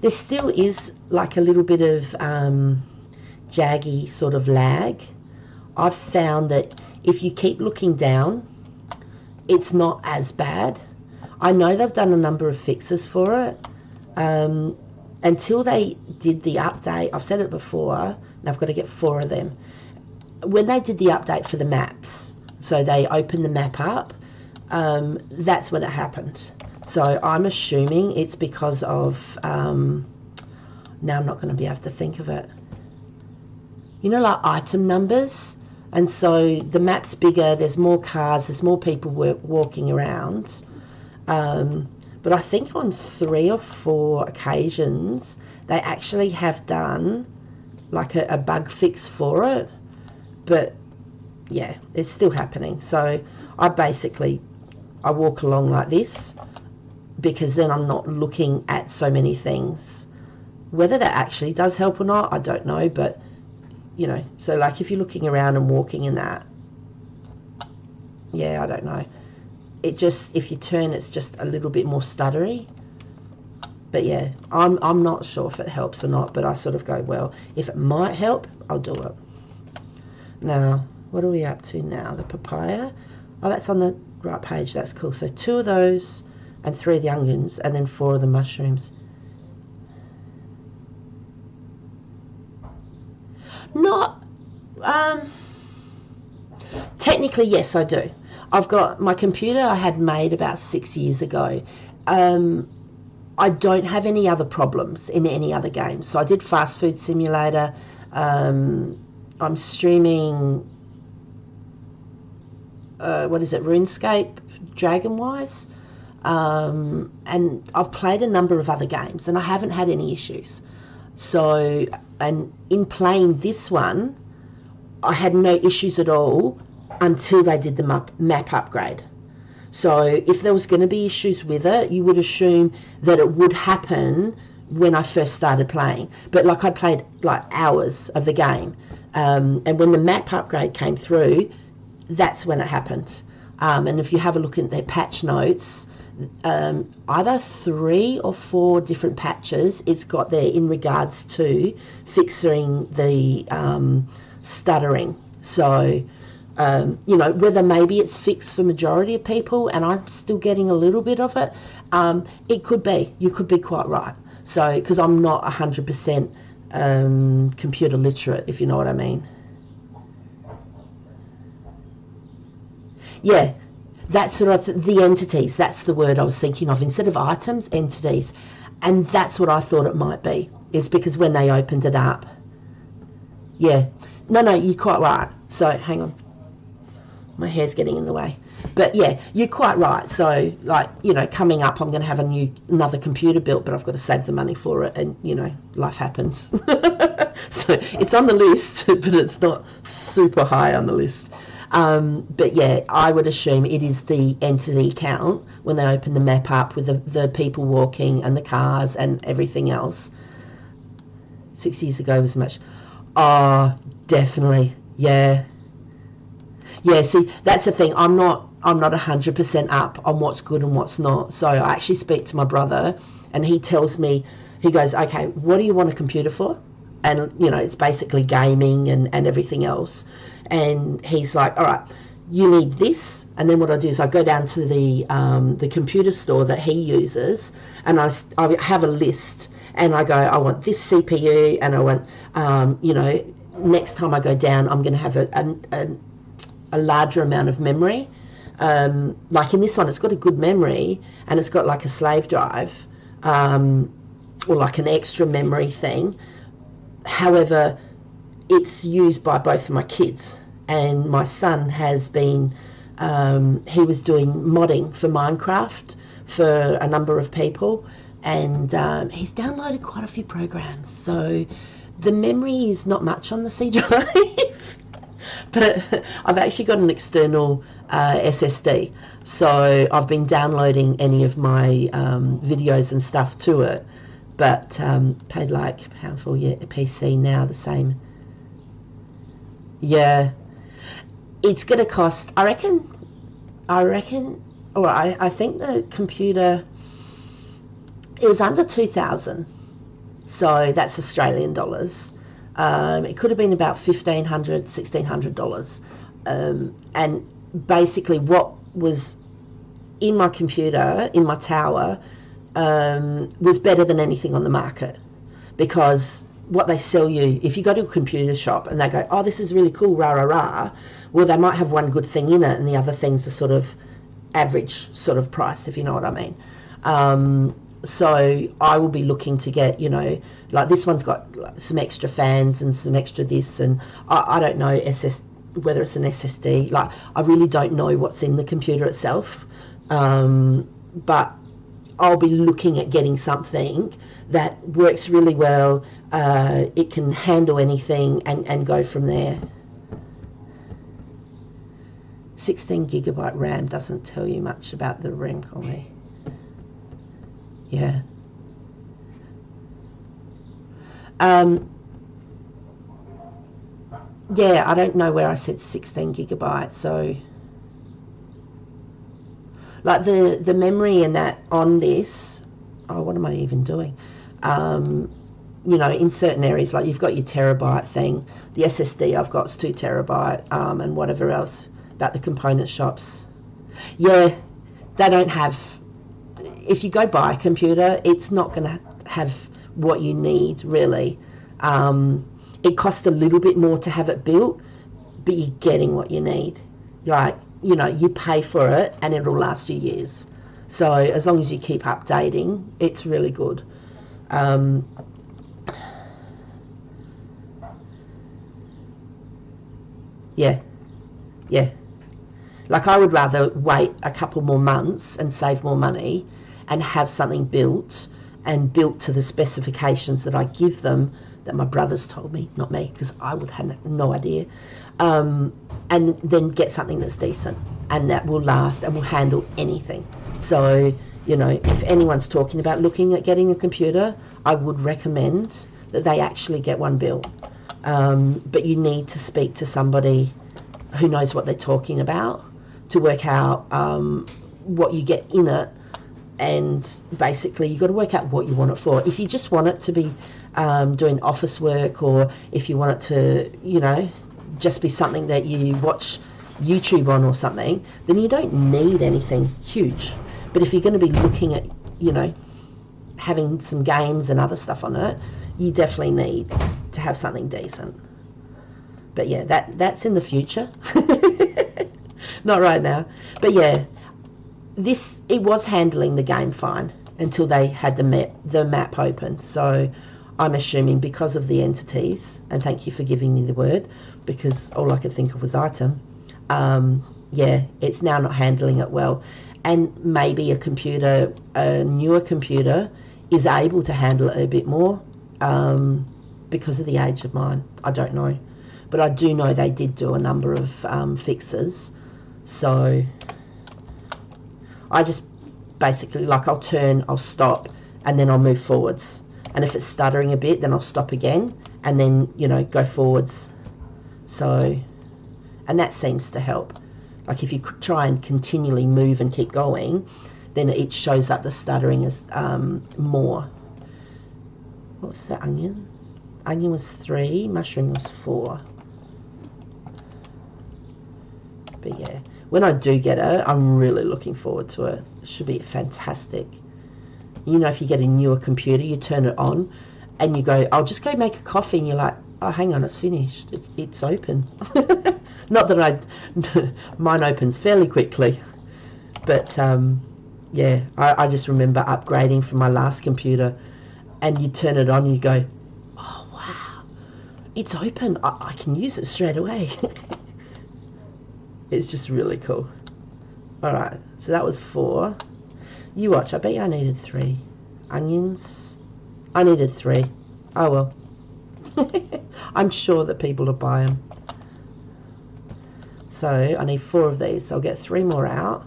There still is like a little bit of jaggy sort of lag. I've found that if you keep looking down, it's not as bad. I know they've done a number of fixes for it. Until they did the update, I've said it before, and I've got to get 4 of them. When they did the update for the maps, so they opened the map up, that's when it happened. So I'm assuming it's because of, now I'm not going to be able to think of it. You know, like item numbers? And so the map's bigger, there's more cars, there's more people walking around. But I think on 3 or 4 occasions, they actually have done like a bug fix for it. But yeah, it's still happening. So I walk along like this because then I'm not looking at so many things. Whether that actually does help or not, I don't know. But, you know, so like if you're looking around and walking in that, yeah, I don't know. It just, if you turn, it's just a little bit more stuttery. But yeah, I'm not sure if it helps or not, but I sort of go, well, if it might help, I'll do it. Now, what are we up to now? The papaya. Oh, that's on the right page. That's cool. So 2 of those and 3 of the onions and then 4 of the mushrooms. Not, technically, yes, I do. I've got my computer I had made about 6 years ago. I don't have any other problems in any other games. So I did Fast Food Simulator. I'm streaming, what is it, RuneScape, Dragonwise. And I've played a number of other games and I haven't had any issues. So, and in playing this one, I had no issues at all until they did the map upgrade. So if there was going to be issues with it, you would assume that it would happen when I first started playing. But like I played like hours of the game. And when the map upgrade came through, that's when it happened. And if you have a look at their patch notes, either 3 or 4 different patches it's got there in regards to fixing the stuttering. So, you know, whether maybe it's fixed for majority of people and I'm still getting a little bit of it, it could be. You could be quite right. So, because I'm not 100% computer literate, if you know what I mean. Yeah, that's sort of the entities. That's the word I was thinking of. Instead of items, entities. And that's what I thought it might be, is because when they opened it up. Yeah. No, you're quite right. So, hang on. My hair's getting in the way. But yeah, you're quite right. So, like, you know, coming up, I'm going to have another computer built, but I've got to save the money for it. And, you know, life happens. So, it's on the list, but it's not super high on the list. But yeah, I would assume it is the entity count when they open the map up with the people walking and the cars and everything else. 6 years ago was much. Oh, definitely. Yeah. Yeah, see, that's the thing. I'm not 100% up on what's good and what's not. So I actually speak to my brother, and he tells me, he goes, okay, what do you want a computer for? And, you know, it's basically gaming and everything else. And he's like, all right, you need this. And then what I do is I go down to the computer store that he uses, and I have a list, and I go, I want this CPU, and I want, you know, next time I go down, I'm going to have a larger amount of memory. Like in this one, it's got a good memory, and it's got like a slave drive, or like an extra memory thing. However, it's used by both of my kids, and my son has been, he was doing modding for Minecraft for a number of people, and he's downloaded quite a few programs, so the memory is not much on the C drive. But I've actually got an external SSD, so I've been downloading any of my videos and stuff to it, but paid like £1 for a PC now, the same. Yeah, it's going to cost, I reckon, or I think the computer, it was under 2,000, so that's Australian dollars. It could have been about $1,500, $1,600. And basically what was in my computer, in my tower, was better than anything on the market, because what they sell you, if you go to a computer shop and they go, oh, this is really cool, rah, rah, rah, well, they might have one good thing in it and the other things are sort of average sort of priced, if you know what I mean. So I will be looking to get, you know, like this one's got some extra fans and some extra this, and I don't know whether it's an SSD. Like, I really don't know what's in the computer itself, but I'll be looking at getting something that works really well. It can handle anything and go from there. 16 gigabyte RAM doesn't tell you much about the RAM quality. Yeah. Yeah, I don't know where I said 16 gigabytes, so like the memory and that on this, oh, what am I even doing? You know, in certain areas, like you've got your terabyte thing, the SSD I've got is 2 terabyte, and whatever else about the component shops. Yeah, they don't have, if you go buy a computer, it's not going to have what you need, really. It costs a little bit more to have it built, but you're getting what you need. Like, you know, you pay for it and it'll last you years. So as long as you keep updating, it's really good. Yeah. Like, I would rather wait a couple more months and save more money and have something built and built to the specifications that I give them, that my brothers told me, not me, because I would have no idea, and then get something that's decent and that will last and will handle anything. So, you know, if anyone's talking about looking at getting a computer, I would recommend that they actually get one built. But you need to speak to somebody who knows what they're talking about to work out what you get in it, and basically you've got to work out what you want it for. If you just want it to be doing office work, or if you want it to, you know, just be something that you watch YouTube on or something, then you don't need anything huge. But if you're going to be looking at, you know, having some games and other stuff on it, you definitely need to have something decent. But yeah, that's in the future. Not right now. But yeah, it was handling the game fine until they had the map open. So I'm assuming because of the entities, and thank you for giving me the word, because all I could think of was item. Yeah, it's now not handling it well. And maybe a newer computer is able to handle it a bit more because of the age of mine. I don't know. But I do know they did do a number of fixes. So I just basically, like, I'll stop and then I'll move forwards. And if it's stuttering a bit, then I'll stop again and then, you know, go forwards. So, and that seems to help. Like if you try and continually move and keep going, then it shows up the stuttering as more. What was that onion? Onion was 3, mushroom was 4. But yeah, when I do get it, I'm really looking forward to it. It should be fantastic. You know, if you get a newer computer, you turn it on and you go, I'll just go make a coffee, and you're like, oh, hang on, it's finished. It's open. Not that mine opens fairly quickly. But yeah, I just remember upgrading from my last computer, and you turn it on and you go, oh, wow, it's open. I can use it straight away. It's just really cool. All right, so that was 4. You watch, I bet you I needed 3. Onions, I needed 3. Oh well. I'm sure that people will buy them. So I need 4 of these, so I'll get 3 more out.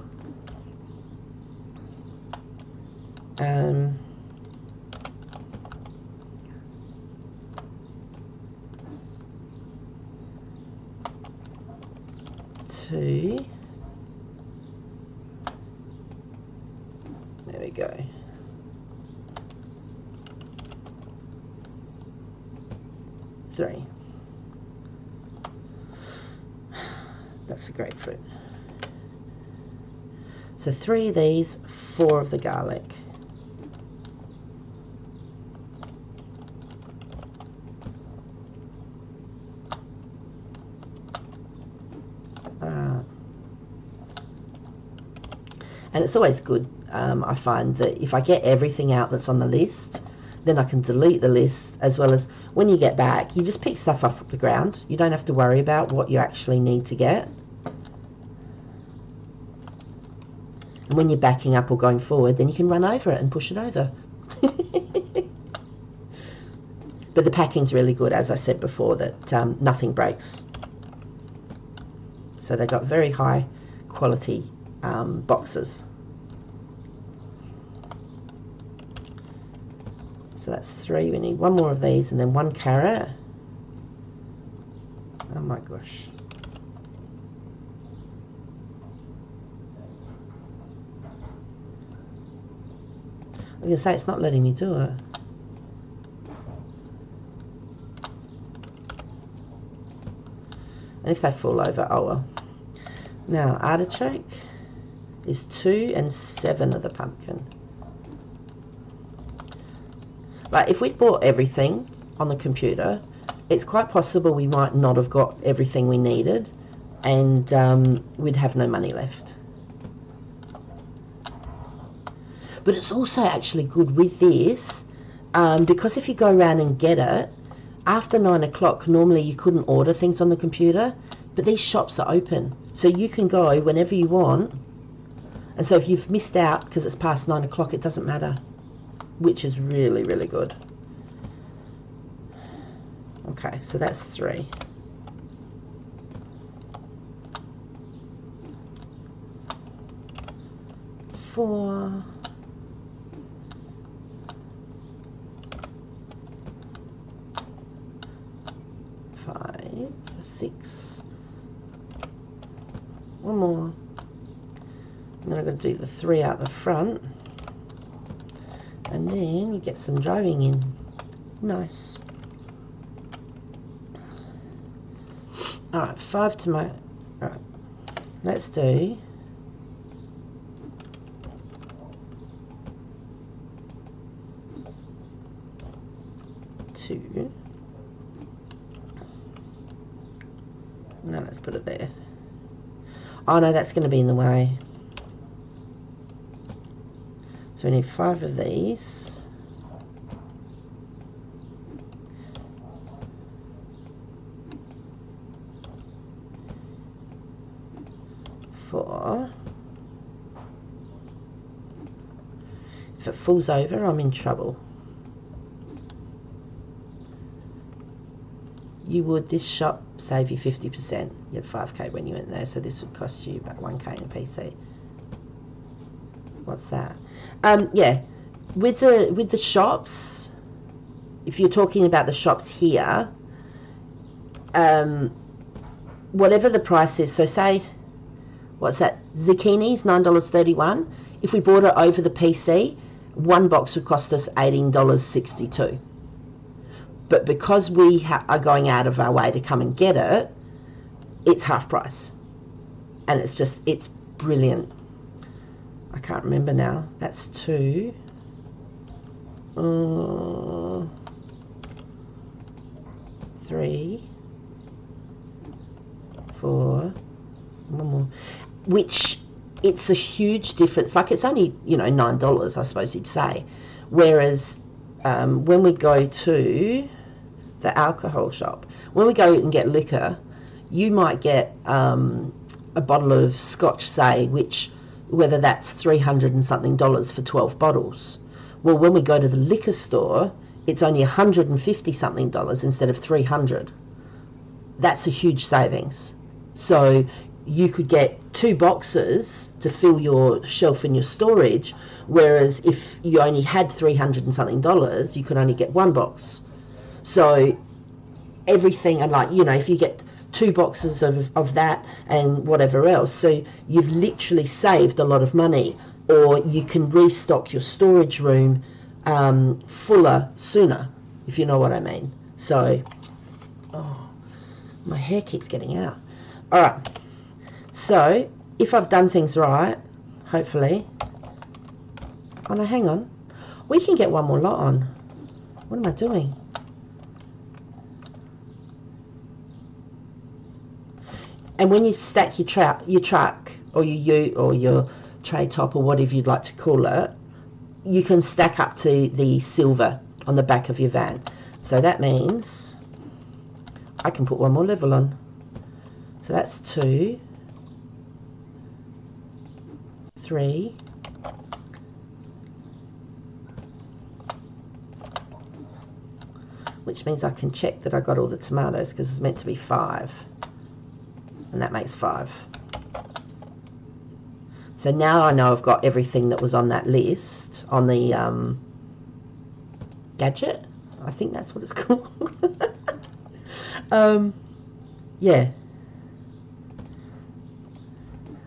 2. There we go. 3. That's the grapefruit. So 3 of these, 4 of the garlic. And it's always good, I find, that if I get everything out that's on the list, then I can delete the list, as well as when you get back, you just pick stuff off the ground. You don't have to worry about what you actually need to get. And when you're backing up or going forward, then you can run over it and push it over. But the packing's really good, as I said before, that nothing breaks. So they've got very high quality boxes. So that's 3. We need 1 more of these, and then 1 carrot. Oh my gosh. I was going to say, it's not letting me do it. And if they fall over, oh well. Now, artichoke is 2 and 7 of the pumpkin. Like, if we'd bought everything on the computer, it's quite possible we might not have got everything we needed, and we'd have no money left. But it's also actually good with this, because if you go around and get it, after 9 o'clock, normally you couldn't order things on the computer, but these shops are open. So you can go whenever you want. And so if you've missed out because it's past 9 o'clock, it doesn't matter, which is really, really good. Okay, so that's 3. 4. 5, 6. 1 more. And then I'm going to do the 3 out the front. And then you get some driving in. Nice. Alright, 5 tomato. Alright, let's do 2. No, let's put it there. Oh no, that's going to be in the way. So we need 5 of these. Four. If it falls over, I'm in trouble. You would, this shop save you 50%. You had 5k when you went there, so this would cost you about 1k in a PC. What's that? Yeah, with the shops, if you're talking about the shops here, whatever the price is, so say, what's that, zucchinis, $9.31. If we bought it over the PC, one box would cost us $18.62. But because we are going out of our way to come and get it, it's half price. And it's brilliant. I can't remember now. That's 2. 3, 4, one more. Which, it's a huge difference. Like, it's only, $9, I suppose you'd say. Whereas when we go to the alcohol shop, when we go and get liquor, you might get a bottle of scotch, say, which, whether that's $300 and something for 12 bottles. Well, when we go to the liquor store, it's only $150 something instead of $300. That's a huge savings. So you could get 2 boxes to fill your shelf and your storage, whereas if you only had $300 and something, you could only get 1 box. So everything, and like, if you get 2 boxes of that and whatever else, so you've literally saved a lot of money. Or you can restock your storage room fuller sooner, if you know what I mean. So, my hair keeps getting out. All right. So, if I've done things right, hopefully. Oh no, hang on. We can get one more lot on. What am I doing? And when you stack your truck or your tray top or whatever you'd like to call it, you can stack up to the silver on the back of your van. So that means I can put one more level on. So that's 2, 3, which means I can check that I got all the tomatoes, because it's meant to be 5, and that makes 5. So now I know I've got everything that was on that list, on the gadget. I think that's what it's called. Yeah.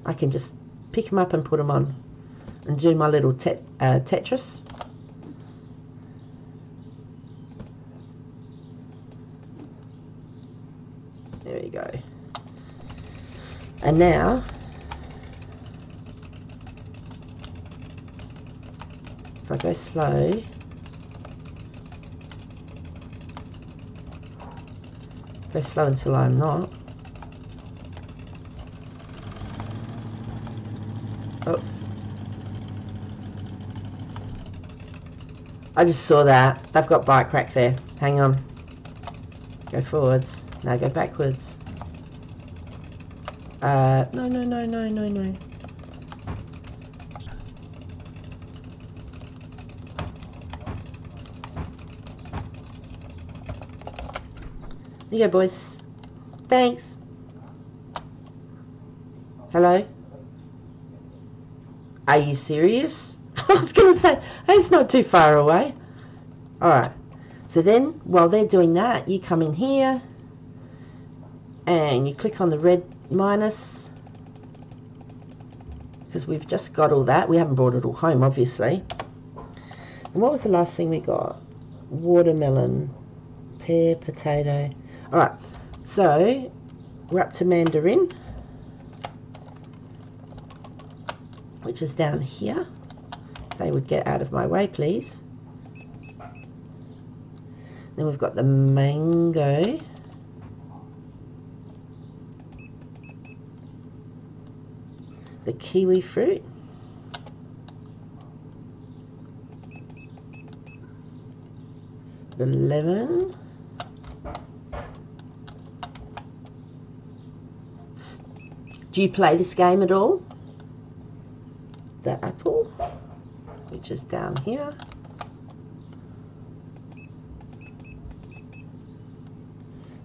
I can just pick them up and put them on and do my little Tetris. There we go. And now, if I go slow, until I'm not. Oops. I just saw that. They've got bike rack there. Hang on. Go forwards. Now go backwards. No. Here you go, boys. Thanks. Hello? Are you serious? I was going to say, hey, it's not too far away. Alright. So then, while they're doing that, you come in here and you click on the red minus, because we've just got all that. We haven't brought it all home, obviously. And what was the last thing we got? Watermelon, pear, potato. Alright, so we're up to mandarin, which is down here. If they would get out of my way, please. Then we've got the mango. The kiwi fruit. The lemon. Do you play this game at all? The apple, which is down here.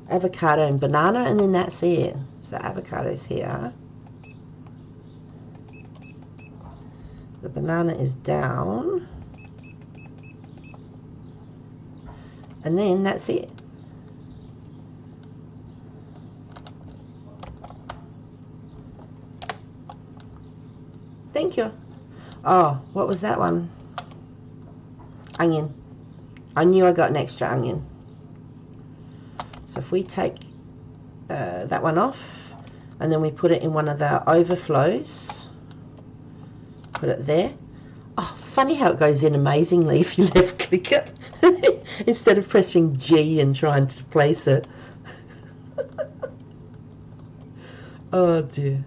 Avocado and banana, and then that's it. So avocado's here. The banana is down. And then that's it. Thank you. Oh, what was that one? Onion. I knew I got an extra onion. So if we take that one off, and then we put it in one of the overflows, put it there. Oh, funny how it goes in amazingly if you left click it instead of pressing G and trying to place it. Oh dear.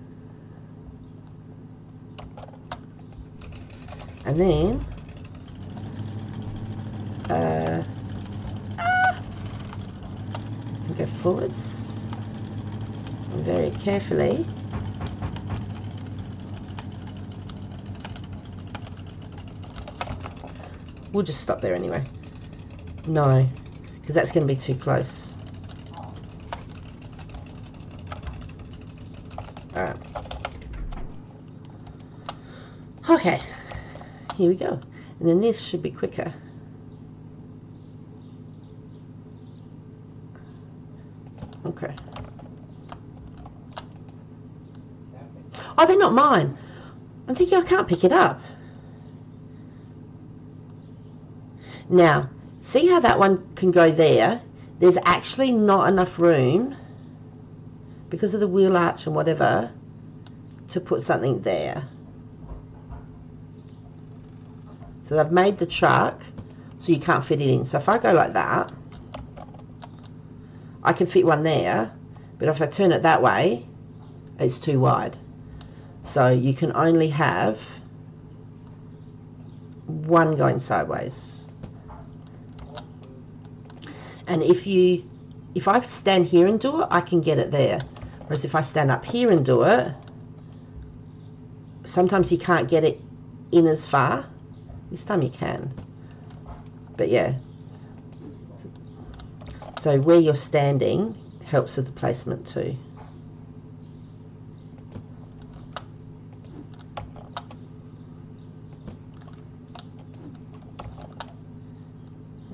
And then go forwards and very carefully we'll just stop there anyway. No, because that's going to be too close. Alright. Okay, here we go. And then this should be quicker. Okay. Oh, they're not mine. I'm thinking I can't pick it up. Now, see how that one can go there? There's actually not enough room, because of the wheel arch and whatever, to put something there. So they've made the truck so you can't fit it in. So if I go like that, I can fit one there, but if I turn it that way, it's too wide. So you can only have one going sideways. And if I stand here and do it, I can get it there. Whereas if I stand up here and do it, sometimes you can't get it in as far. This time you can. But yeah. So where you're standing helps with the placement too.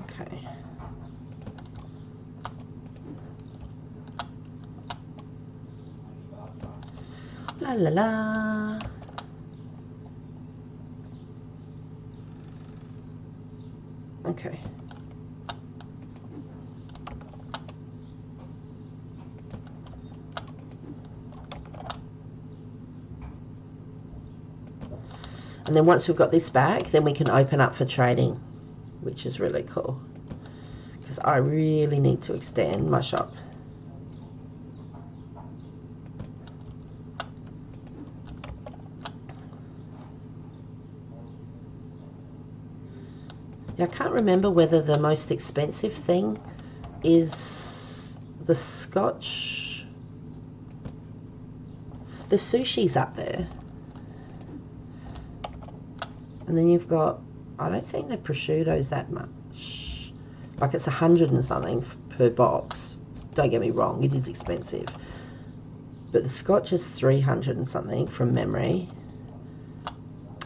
Okay. La la la. Okay. And then once we've got this back, then we can open up for trading, which is really cool, because I really need to extend my shop. Now, I can't remember whether the most expensive thing is the Scotch. The sushi's up there. And then you've got, I don't think the prosciutto's that much. Like it's 100 and something per box. Don't get me wrong, it is expensive. But the Scotch is 300 and something from memory.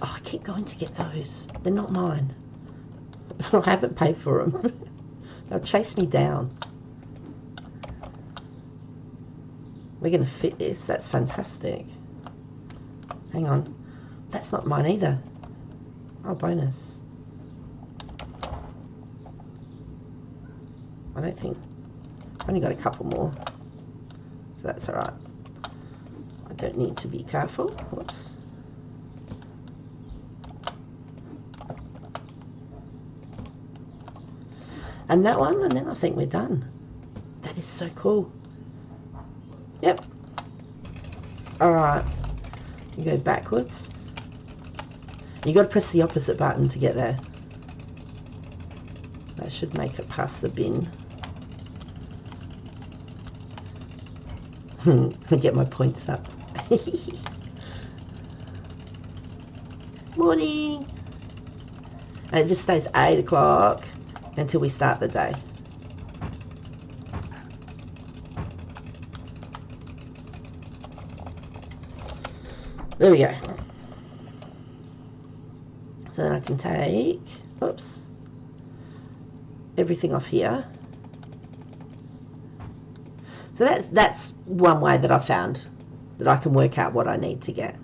Oh, I keep going to get those. They're not mine. I haven't paid for them. They'll chase me down. We're going to fit this. That's fantastic. Hang on. That's not mine either. Oh, bonus. I don't think... I've only got a couple more. So that's alright. I don't need to be careful. Whoops. And that one, and then I think we're done. That is so cool. Yep. Alright. You go backwards. You got to press the opposite button to get there. That should make it past the bin. I get my points up. Morning. And it just stays 8 o'clock until we start the day. There we go. So then I can take, oops, everything off here. So that's one way that I found that I can work out what I need to get.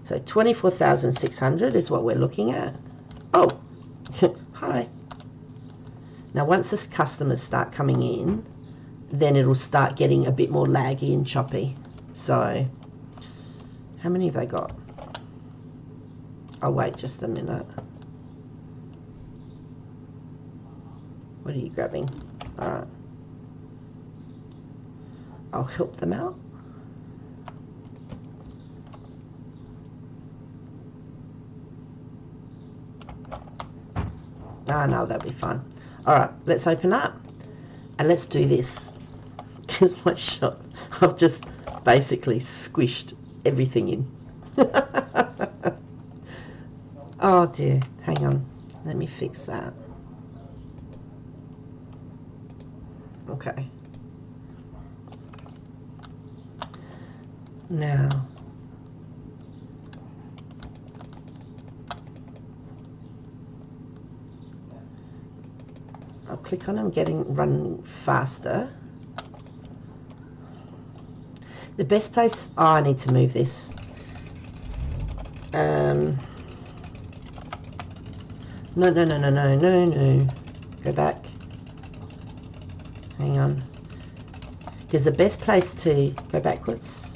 So 24,600 is what we're looking at. Oh, hi. Now once the customers start coming in, then it'll start getting a bit more laggy and choppy. So how many have they got? I'll wait just a minute. What are you grabbing? All right. I'll help them out. Ah, no, that'll be fine. All right, let's open up and let's do this. Because my shop, I've just basically squished everything in. Oh dear, hang on, let me fix that. Okay. Now, I'll click on them, running faster. The best place, oh, I need to move this. No. Go back. Hang on. Because the best place to go backwards.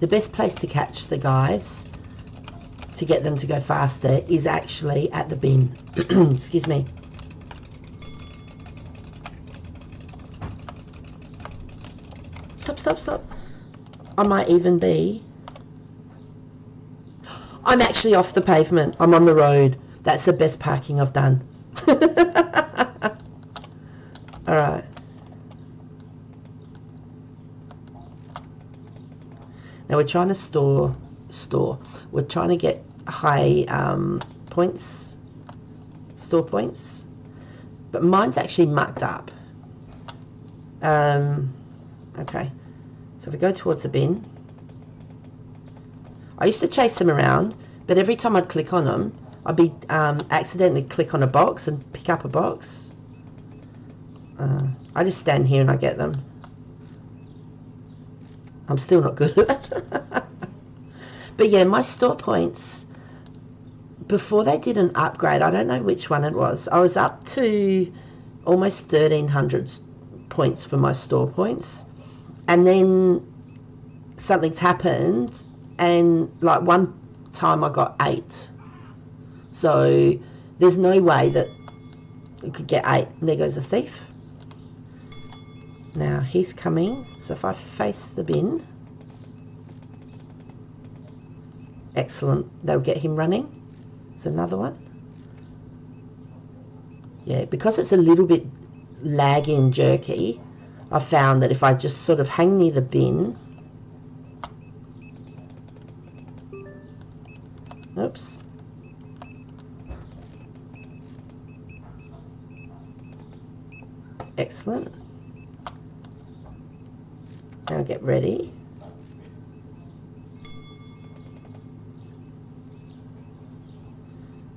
The best place to catch the guys, to get them to go faster, is actually at the bin. Excuse me. Stop. I might even be... I'm actually off the pavement. I'm on the road. That's the best parking I've done. All right. Now we're trying to store. We're trying to get high points, store points, but mine's actually mucked up. Okay, so if we go towards the bin, I used to chase them around, but every time I'd click on them, I'd be accidentally click on a box and pick up a box. I just stand here and I get them. I'm still not good at it. But yeah, my store points, before they did an upgrade, I don't know which one it was, I was up to almost 1,300 points for my store points. And then something's happened, and like one time I got 8. So there's no way that you could get 8. And there goes a thief. Now he's coming, so if I face the bin, excellent, that'll get him running. There's another one. Yeah, because it's a little bit laggy and jerky, I found that if I just sort of hang near the bin, oops, excellent. Now get ready.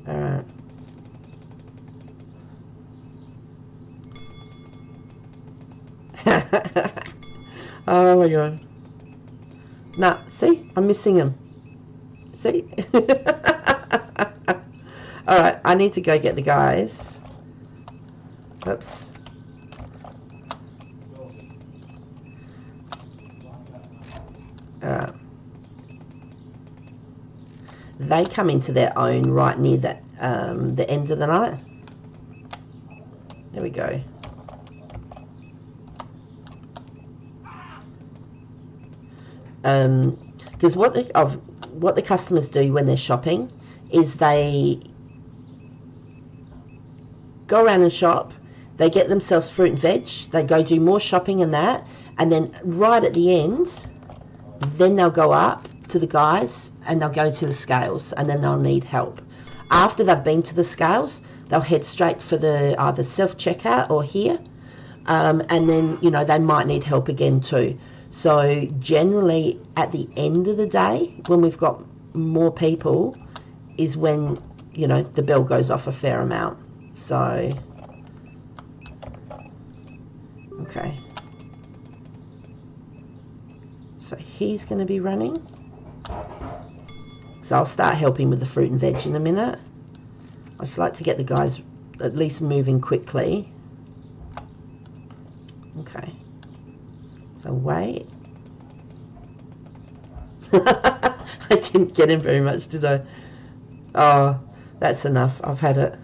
All right. Oh my god. Nah, see? I'm missing them. See? Alright, I need to go get the guys. Oops. Alright. They come into their own right near that the end of the night. There we go. Because what the customers do when they're shopping is they go around and shop, they get themselves fruit and veg, they go do more shopping and that, and then right at the end, then they'll go up to the guys and they'll go to the scales, and then they'll need help. After they've been to the scales, they'll head straight for the either self-checkout or here, and then, you know, they might need help again too. So generally at the end of the day, when we've got more people, is when, you know, the bell goes off a fair amount. So, okay. So he's going to be running. So I'll start helping with the fruit and veg in a minute. I just like to get the guys at least moving quickly. Okay. So wait. I didn't get him very much, did I? Oh, that's enough. I've had it.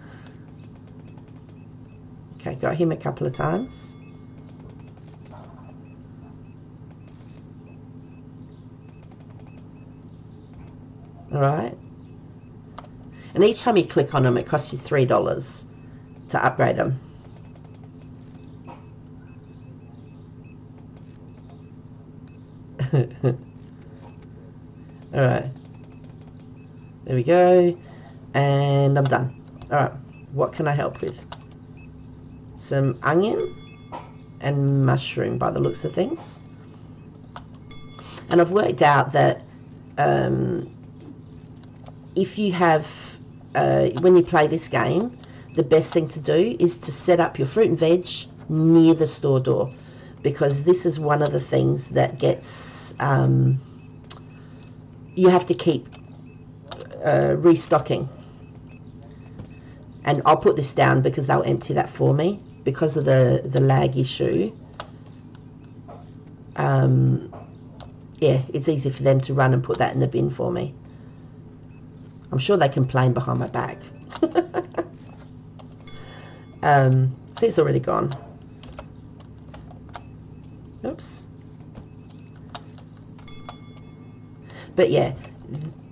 Okay, got him a couple of times. All right. And each time you click on them, it costs you $3 to upgrade them. All right. There we go. And I'm done. All right. What can I help with? Some onion and mushroom by the looks of things. And I've worked out that if you have, when you play this game, the best thing to do is to set up your fruit and veg near the store door, because this is one of the things that gets, you have to keep restocking. And I'll put this down because they'll empty that for me because of the lag issue. Yeah, it's easy for them to run and put that in the bin for me. I'm sure they complain behind my back. See, it's already gone. Oops. But yeah,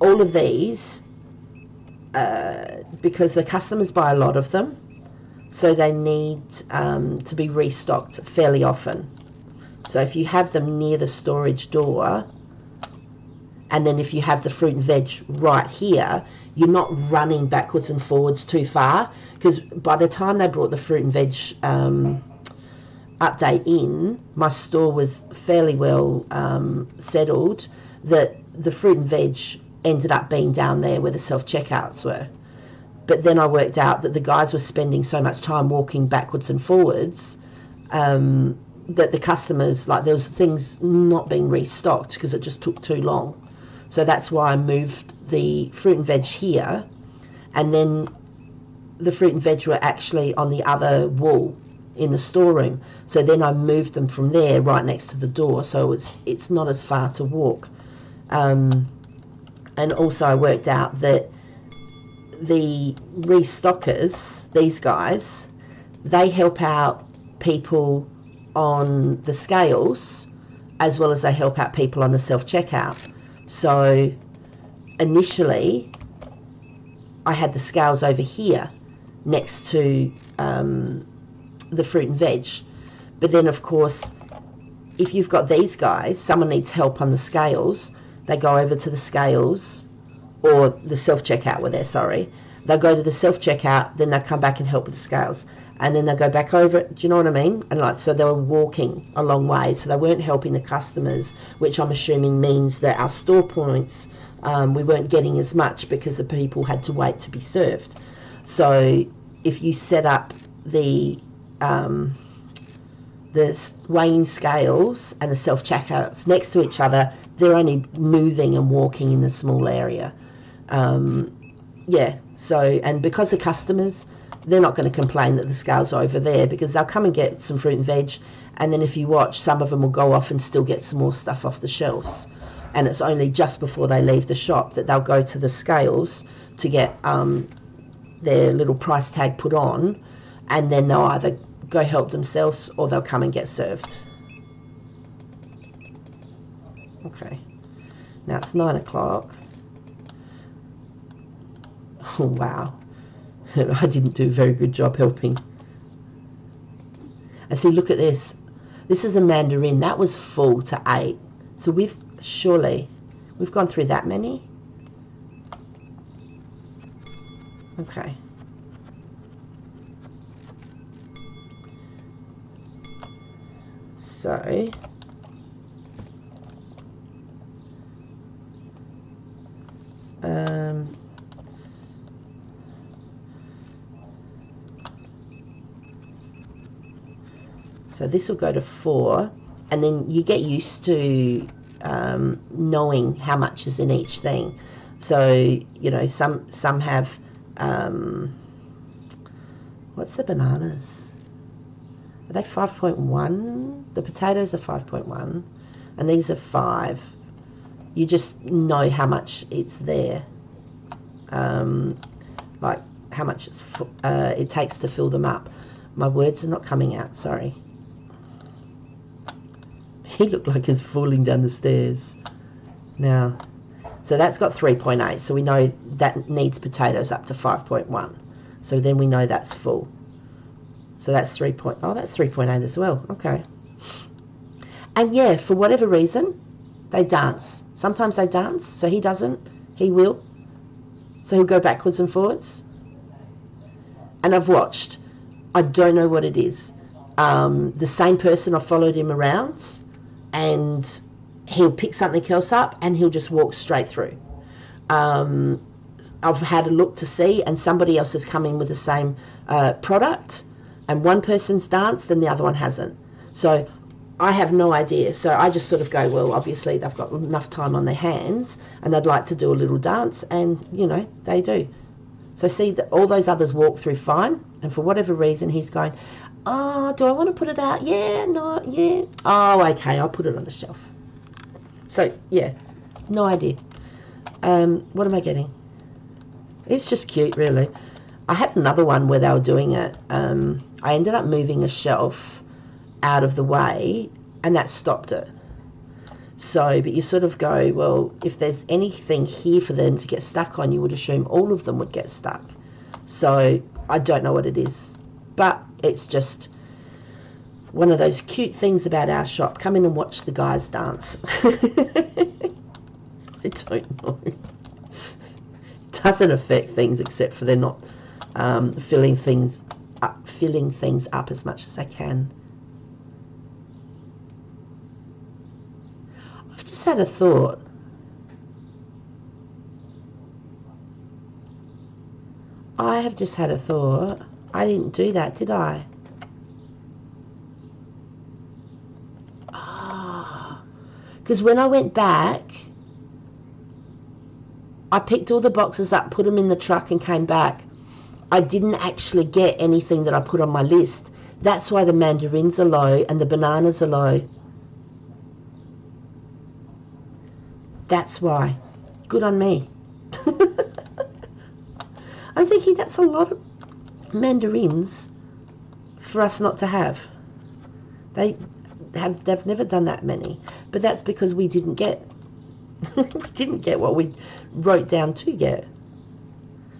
all of these, because the customers buy a lot of them, so they need to be restocked fairly often. So if you have them near the storage door, and then if you have the fruit and veg right here, you're not running backwards and forwards too far, because by the time they brought the fruit and veg update in, my store was fairly well settled, that the fruit and veg ended up being down there where the self-checkouts were. But then I worked out that the guys were spending so much time walking backwards and forwards that the customers, like, there was things not being restocked because it just took too long. So that's why I moved the fruit and veg here, and then the fruit and veg were actually on the other wall in the storeroom. So then I moved them from there right next to the door, so it's not as far to walk. And also I worked out that the restockers, these guys, they help out people on the scales as well as they help out people on the self-checkout. So initially I had the scales over here next to the fruit and veg, but then of course if you've got these guys, someone needs help on the scales, they go over to the scales, or the self-checkout were there, sorry. They'll go to the self-checkout, then they'll come back and help with the scales. And then they'll go back over it, do you know what I mean? And like, so they were walking a long way, so they weren't helping the customers, which I'm assuming means that our store points, we weren't getting as much because the people had to wait to be served. So if you set up the weighing scales and the self-checkouts next to each other, they're only moving and walking in a small area. Yeah, so, and because the customers, they're not going to complain that the scales are over there, because they'll come and get some fruit and veg, and then if you watch, some of them will go off and still get some more stuff off the shelves. And it's only just before they leave the shop that they'll go to the scales to get their little price tag put on, and then they'll either go help themselves or they'll come and get served. Okay, now it's 9 o'clock. Oh wow, I didn't do a very good job helping. And see, look at this. This is a mandarin. That was full to 8. So we've gone through that many. Okay. So So this will go to 4, and then you get used to knowing how much is in each thing. So, you know, some have, what's the bananas? Are they 5.1? The potatoes are 5.1, and these are 5. You just know how much it's there, like how much it takes to fill them up. My words are not coming out, sorry. He looked like he's falling down the stairs. Now, so that's got 3.8, so we know that needs potatoes up to 5.1. So then we know that's full. So that's 3. That's 3.8 as well. Okay. And yeah, for whatever reason, they dance. Sometimes they dance, so he doesn't. He will. So he'll go backwards and forwards. And I've watched. I don't know what it is. The same person, I followed him around, and he'll pick something else up and he'll just walk straight through. I've had a look to see, and somebody else has come in with the same product, and one person's danced and the other one hasn't. So I have no idea. So I just sort of go, well, obviously they've got enough time on their hands and they'd like to do a little dance, and, you know, they do. So see, that all those others walk through fine, and for whatever reason he's going, oh, do I want to put it out? Yeah, no, yeah. Oh, okay, I'll put it on the shelf. So, yeah, no idea. What am I getting? It's just cute, really. I had another one where they were doing it. I ended up moving a shelf out of the way, and that stopped it. So, but you sort of go, well, if there's anything here for them to get stuck on, you would assume all of them would get stuck. So I don't know what it is, but it's just one of those cute things about our shop. Come in and watch the guys dance. I don't know. It doesn't affect things, except for they're not filling things up as much as they can. I've just had a thought. I have just had a thought. I didn't do that, did I? Because when I went back, I picked all the boxes up, put them in the truck and came back. I didn't actually get anything that I put on my list. That's why the mandarins are low and the bananas are low. That's why. Good on me. I'm thinking that's a lot of mandarins for us not to have. They've never done that many, but that's because we didn't get what we wrote down to get.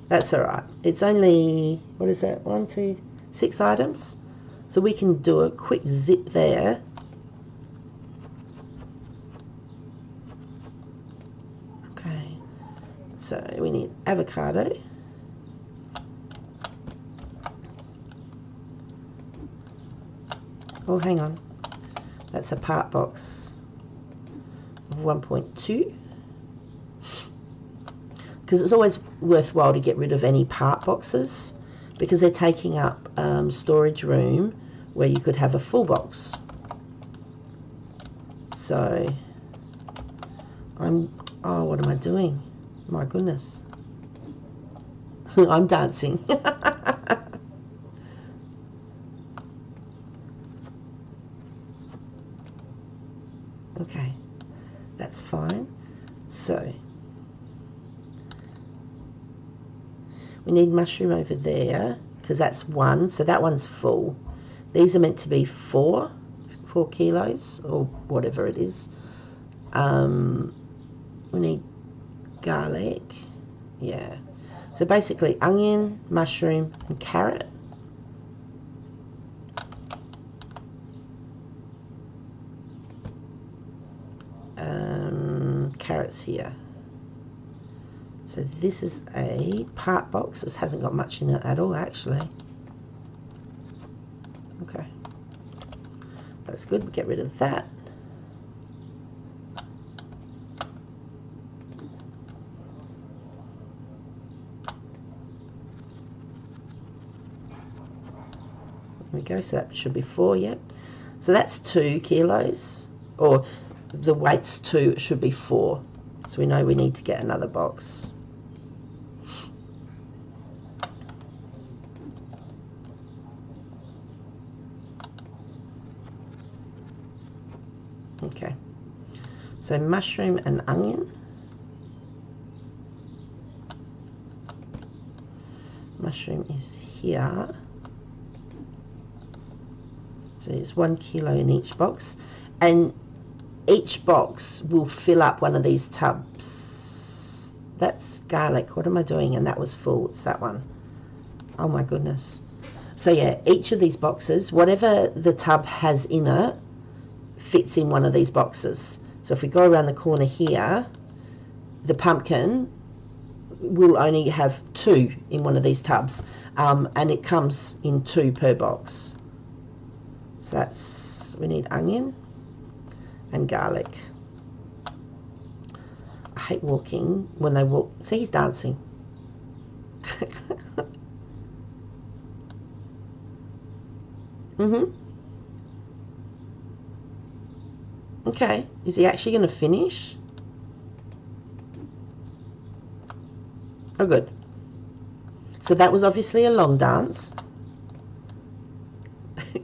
That's all right. It's only, what is that? 1, 2, 6 items, so we can do a quick zip there. Okay, so we need avocado. Oh, hang on. That's a part box of 1.2. Because it's always worthwhile to get rid of any part boxes, because they're taking up storage room where you could have a full box. So, what am I doing? My goodness. I'm dancing. Okay, that's fine. So, we need mushroom over there, because that's 1, so that one's full. These are meant to be 4 kilos, or whatever it is. We need garlic. Yeah. So basically onion, mushroom, and carrot. Carrots here. So this is a part box. This hasn't got much in it at all, actually. Okay, that's good. We get rid of that. There we go. So that should be 4. Yep. So that's 2 kilos, or the weight's 2, it should be 4. So we know we need to get another box. Okay, so mushroom and onion. Mushroom is here. So it's 1 kilo in each box, and each box will fill up one of these tubs. That's garlic. What am I doing? And that was full. It's that one. Oh my goodness. So yeah, each of these boxes, whatever the tub has in it, fits in one of these boxes. So if we go around the corner here, the pumpkin will only have 2 in one of these tubs, and it comes in 2 per box. So that's, we need onion and garlic. I hate walking when they walk. See, he's dancing. Okay, is he actually going to finish? Oh, good. So that was obviously a long dance. Okay,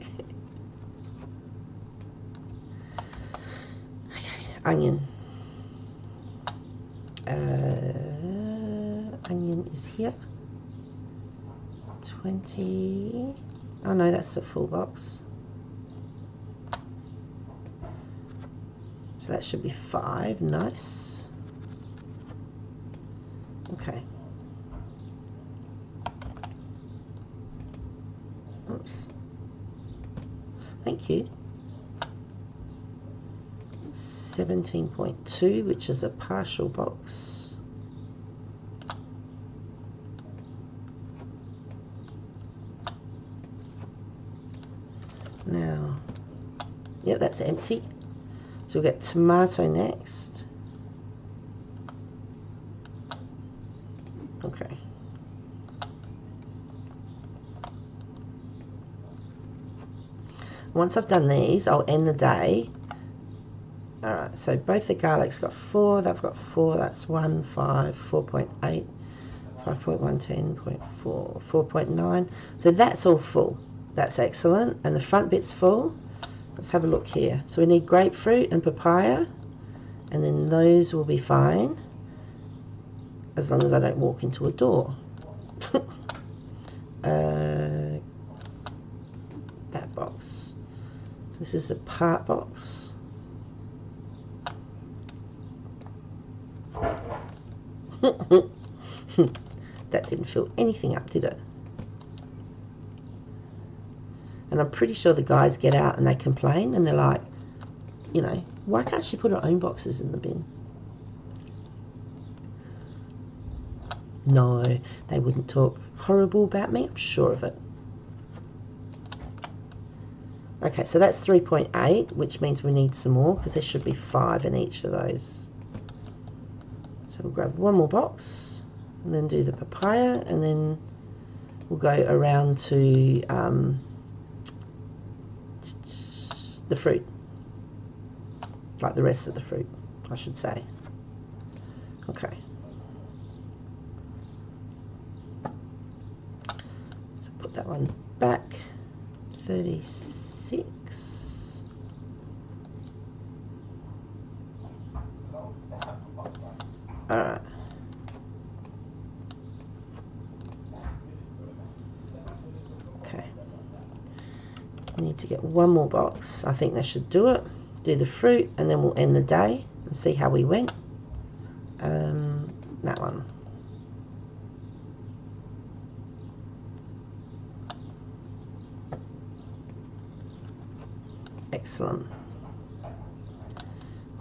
onion. Onion is here. 20. Oh no, that's a full box. So that should be 5. Nice. Okay. Oops. Thank you. 17.2, which is a partial box. Now, yeah, that's empty. So we'll get tomato next. Okay. Once I've done these, I'll end the day. Alright, so both the garlic's got 4, they've got 4, that's 1, 5, 4.8, 5.1, 10.4, 4.9. So that's all full. That's excellent. And the front bit's full. Let's have a look here. So we need grapefruit and papaya, and then those will be fine, as long as I don't walk into a door. That box. So this is a part box. That didn't fill anything up, did it? And I'm pretty sure the guys get out and they complain and they're like, you know, why can't she put her own boxes in the bin? No, they wouldn't talk horrible about me, I'm sure of it. Okay, so that's 3.8, which means we need some more because there should be 5 in each of those. So we'll grab one more box and then do the papaya, and then we'll go around to the fruit, like the rest of the fruit, I should say. Okay. So put that one back. 36. Alright. Okay. Need to get one more box. I think that should do it. Do the fruit and then we'll end the day and see how we went. That one. Excellent.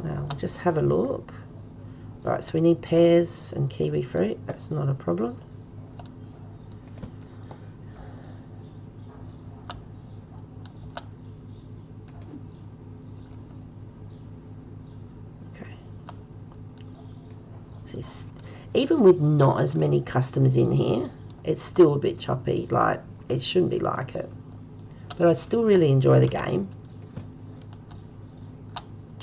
Now we'll just have a look. Right, so we need pears and kiwi fruit. That's not a problem. Okay. So even with not as many customers in here, it's still a bit choppy. Like, it shouldn't be like it. But I still really enjoy the game.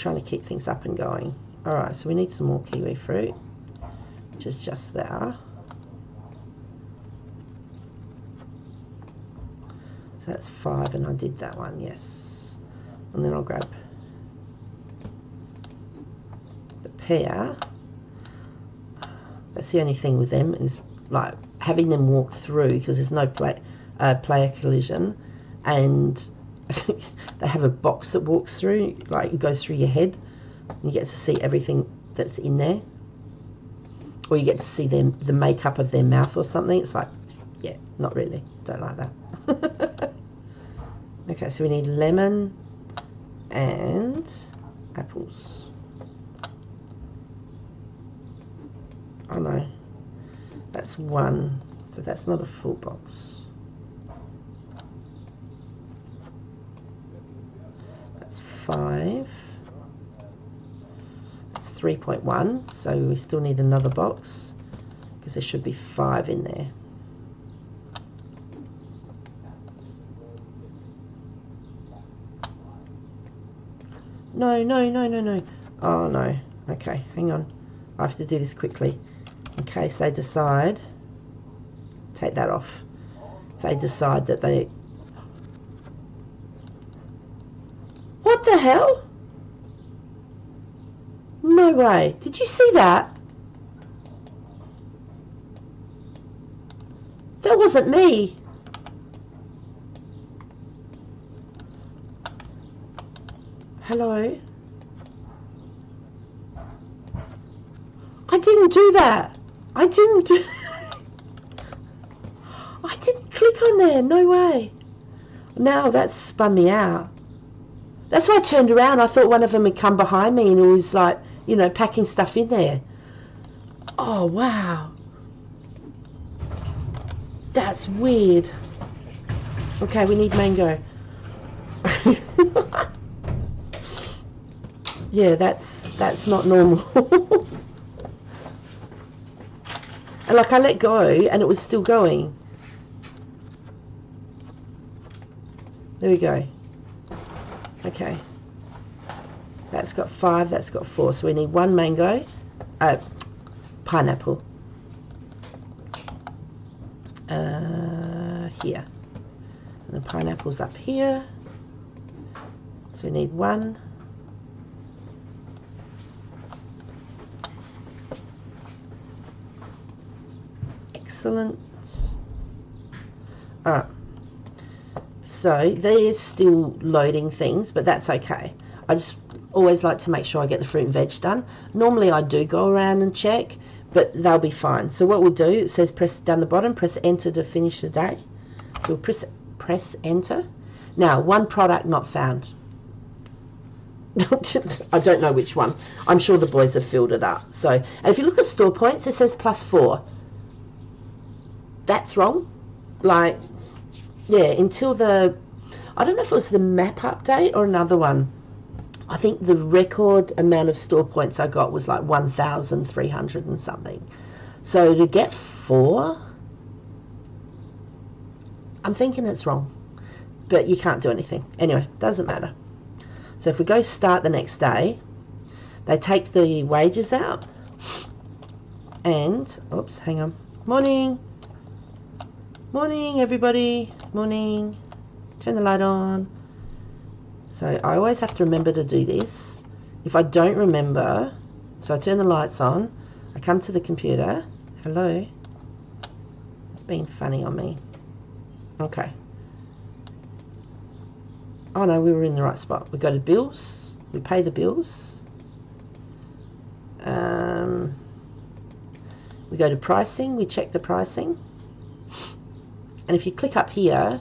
trying to keep things up and going. Alright, so we need some more kiwi fruit, which is just there. So that's 5, and I did that one, yes. And then I'll grab the pear. That's the only thing with them, is like having them walk through, because there's no player collision, and they have a box that walks through, like it goes through your head, and you get to see everything that's in there, or you get to see them, the makeup of their mouth or something. It's like, yeah, not really, don't like that. Okay, so we need lemon and apples. Oh no, that's 1, so that's not a full box. That's 5. That's 3.1, so we still need another box, because there should be 5 in there. No, no, no, no, no. Oh no. Okay, hang on. I have to do this quickly in case they decide. Take that off. If they decide that they... What the hell? No way. Did you see that? That wasn't me. Hello? I didn't do that. I didn't click on there. No way. Now that's spun me out. That's why I turned around. I thought one of them had come behind me and it was like, you know, packing stuff in there. Oh, wow. That's weird. Okay, we need mango. Yeah, that's not normal. And like I let go and it was still going. There we go. Okay. That's got 5, that's got 4. So we need 1 mango, pineapple. Here. And the pineapple's up here. So we need 1. Excellent. Alright. So they're still loading things, but that's okay. I just always like to make sure I get the fruit and veg done. Normally I do go around and check, but they'll be fine. So what we'll do, it says press down the bottom, press enter to finish the day. So we'll press enter. Now, 1 product not found. I don't know which one. I'm sure the boys have filled it up. So, and if you look at store points, it says +4. That's wrong. Like, yeah, until the, I don't know if it was the map update or another one. I think the record amount of store points I got was like 1,300 and something. So to get 4, I'm thinking it's wrong, but you can't do anything. Anyway, doesn't matter. So if we go start the next day, they take the wages out and, oops, hang on. Morning. Morning, everybody. Morning. Turn the light on. So I always have to remember to do this. If I don't remember, so I turn the lights on, I come to the computer. Hello. It's being funny on me. Okay. Oh no, we were in the right spot. We go to bills. We pay the bills. We go to pricing. We check the pricing. And if you click up here,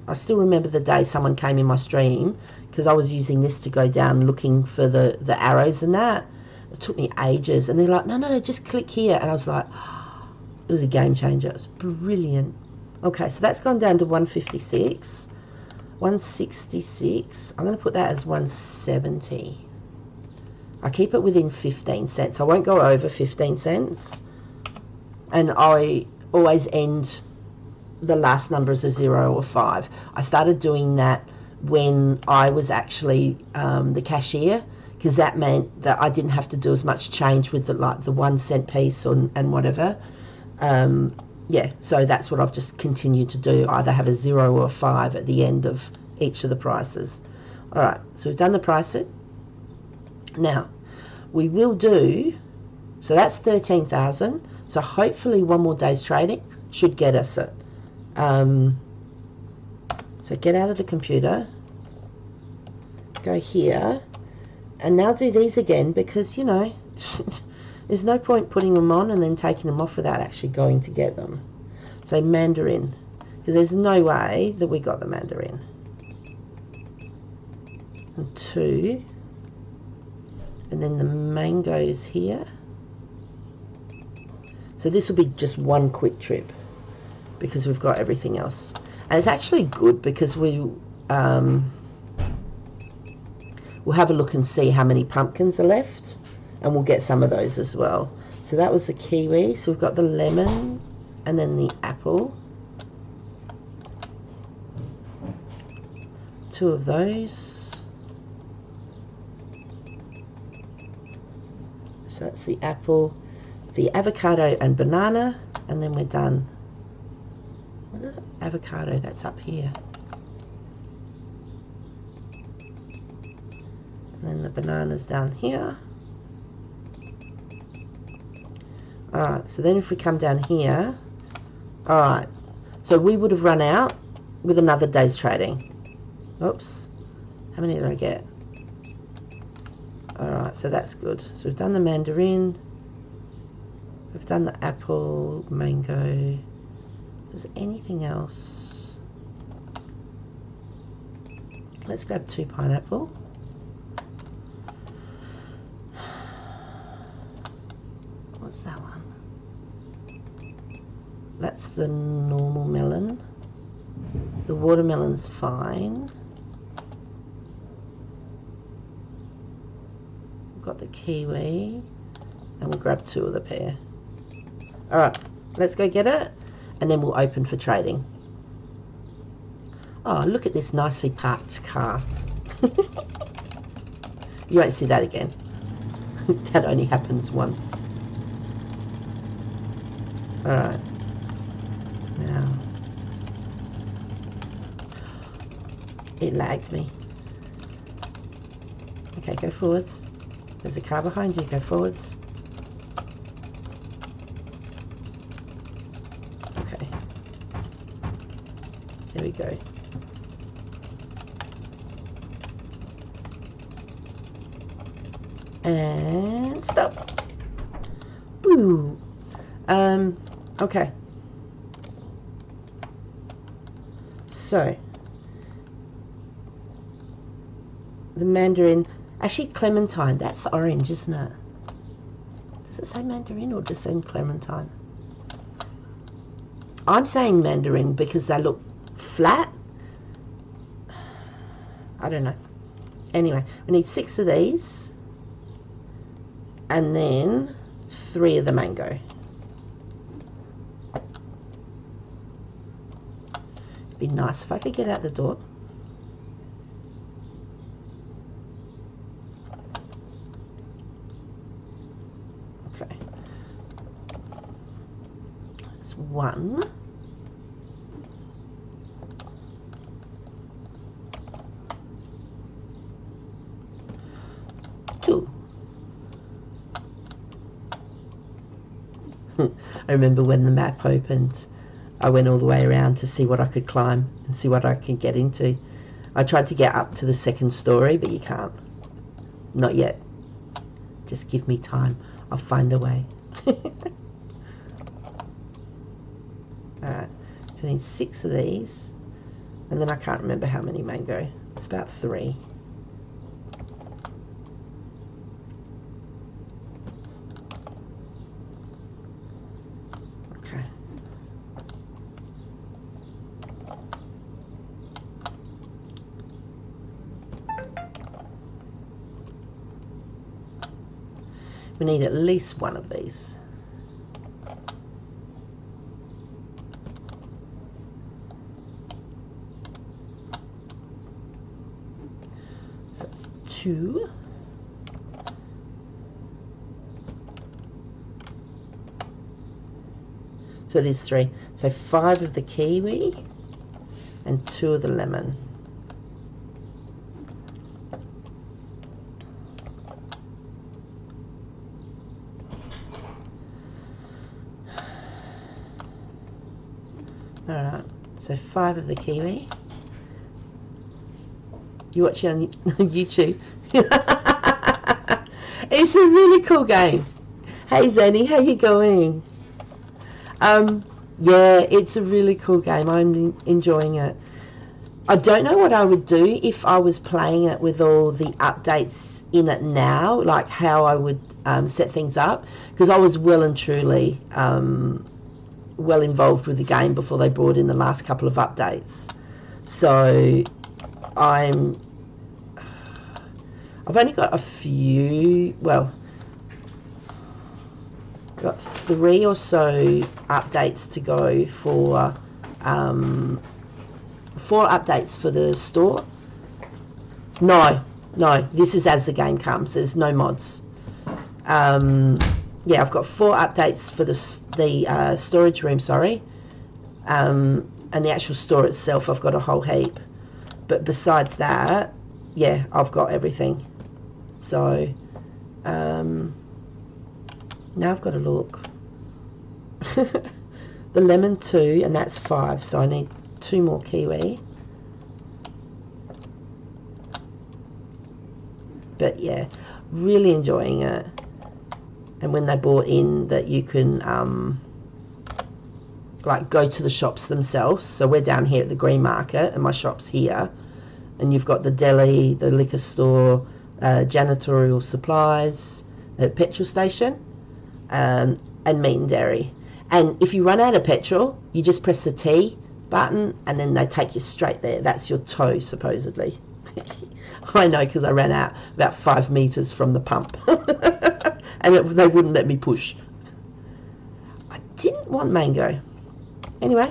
I still remember the day someone came in my stream because I was using this to go down looking for the arrows and that. It took me ages. And they're like, no, just click here. And I was like, oh, it was a game changer. It was brilliant. Okay, so that's gone down to 156. 166. I'm going to put that as 170. I keep it within 15 cents. I won't go over 15 cents. And I always end the last number as a 0 or 5. I started doing that when I was actually the cashier, because that meant that I didn't have to do as much change with the 1 cent piece and whatever. Yeah, so that's what I've just continued to do, either have a 0 or a 5 at the end of each of the prices. All right, so we've done the pricing. Now, we will do, so that's 13,000. So hopefully one more day's trading should get us it. So get out of the computer, go here, and now do these again, because, you know, there's no point putting them on and then taking them off without actually going to get them. So Mandarin, because there's no way that we got the Mandarin. And 2, and then the mangoes here. So this will be just one quick trip because we've got everything else. And it's actually good because we'll have a look and see how many pumpkins are left, and we'll get some of those as well. So that was the kiwi. So we've got the lemon and then the apple. 2 of those. So that's the apple, the avocado and banana, and then we're done. Avocado, that's up here. And then the banana's down here. Alright, so then if we come down here, alright, so we would have run out with another day's trading. Oops, how many did I get? Alright, so that's good. So we've done the mandarin, we've done the apple, mango. Is there anything else? Let's grab 2 pineapple. What's that one? That's the normal melon. The watermelon's fine. We've got the kiwi, and we'll grab 2 of the pear. Alright, let's go get it, and then we'll open for trading. Oh, look at this nicely parked car. You won't see that again. That only happens once. Alright. Now. It lagged me. Okay, go forwards. There's a car behind you, go forwards. Okay. There we go. And stop. Boo. Okay. So, the mandarin, actually clementine, that's orange, isn't it? Does it say mandarin or just say clementine? I'm saying mandarin because they look flat. I don't know. Anyway, we need 6 of these. And then 3 of the mango. It'd be nice if I could get out the door. Okay. That's 1. I remember when the map opened, I went all the way around to see what I could climb and see what I could get into. I tried to get up to the 2nd story, but you can't. Not yet. Just give me time. I'll find a way. Alright, so I need 6 of these. And then I can't remember how many mango. It's about 3. We need at least 1 of these. 2. So it is 3. So 5 of the kiwi and 2 of the lemon. Alright, so 5 of the kiwi. You watch it on YouTube. It's a really cool game. Hey Zanny, how you going? Yeah, it's a really cool game. I'm enjoying it. I don't know what I would do if I was playing it with all the updates in it now, like how I would set things up, because I was well and truly well involved with the game before they brought in the last couple of updates. So I've only got a few, well, got 3 or so updates to go for 4 updates for the store. No, this is as the game comes. There's no mods. Yeah, I've got 4 updates for the storage room, sorry. And the actual store itself, I've got a whole heap. But besides that, yeah, I've got everything. So, now I've got to look. The lemon 2, and that's 5, so I need 2 more kiwi. But yeah, really enjoying it. And when they brought in that you can like go to the shops themselves, so we're down here at the Green Market and my shop's here, and you've got the deli, the liquor store, janitorial supplies, petrol station, and meat and dairy. And if you run out of petrol, you just press the T button and then they take you straight there. That's your tow, supposedly. I know, because I ran out about 5 meters from the pump. And they wouldn't let me push. I didn't want mango. Anyway,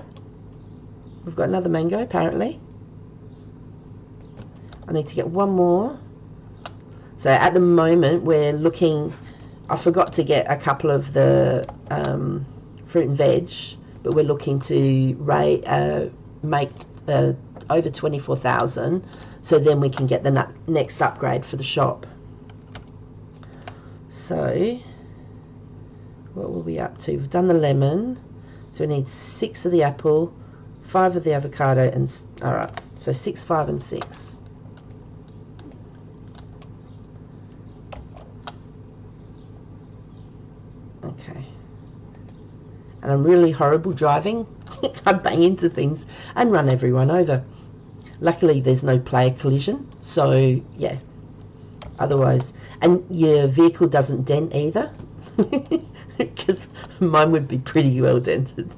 we've got another mango apparently. I need to get 1 more. So at the moment we're looking, I forgot to get a couple of the fruit and veg, but we're looking to make over 24,000, so then we can get the next upgrade for the shop. So what were we up to? We've done the lemon, so we need 6 of the apple, 5 of the avocado, and alright, so 6, 5 and 6. Okay. And I'm really horrible driving. I bang into things and run everyone over. Luckily there's no player collision, so yeah, otherwise, and your vehicle doesn't dent either, because mine would be pretty well dented.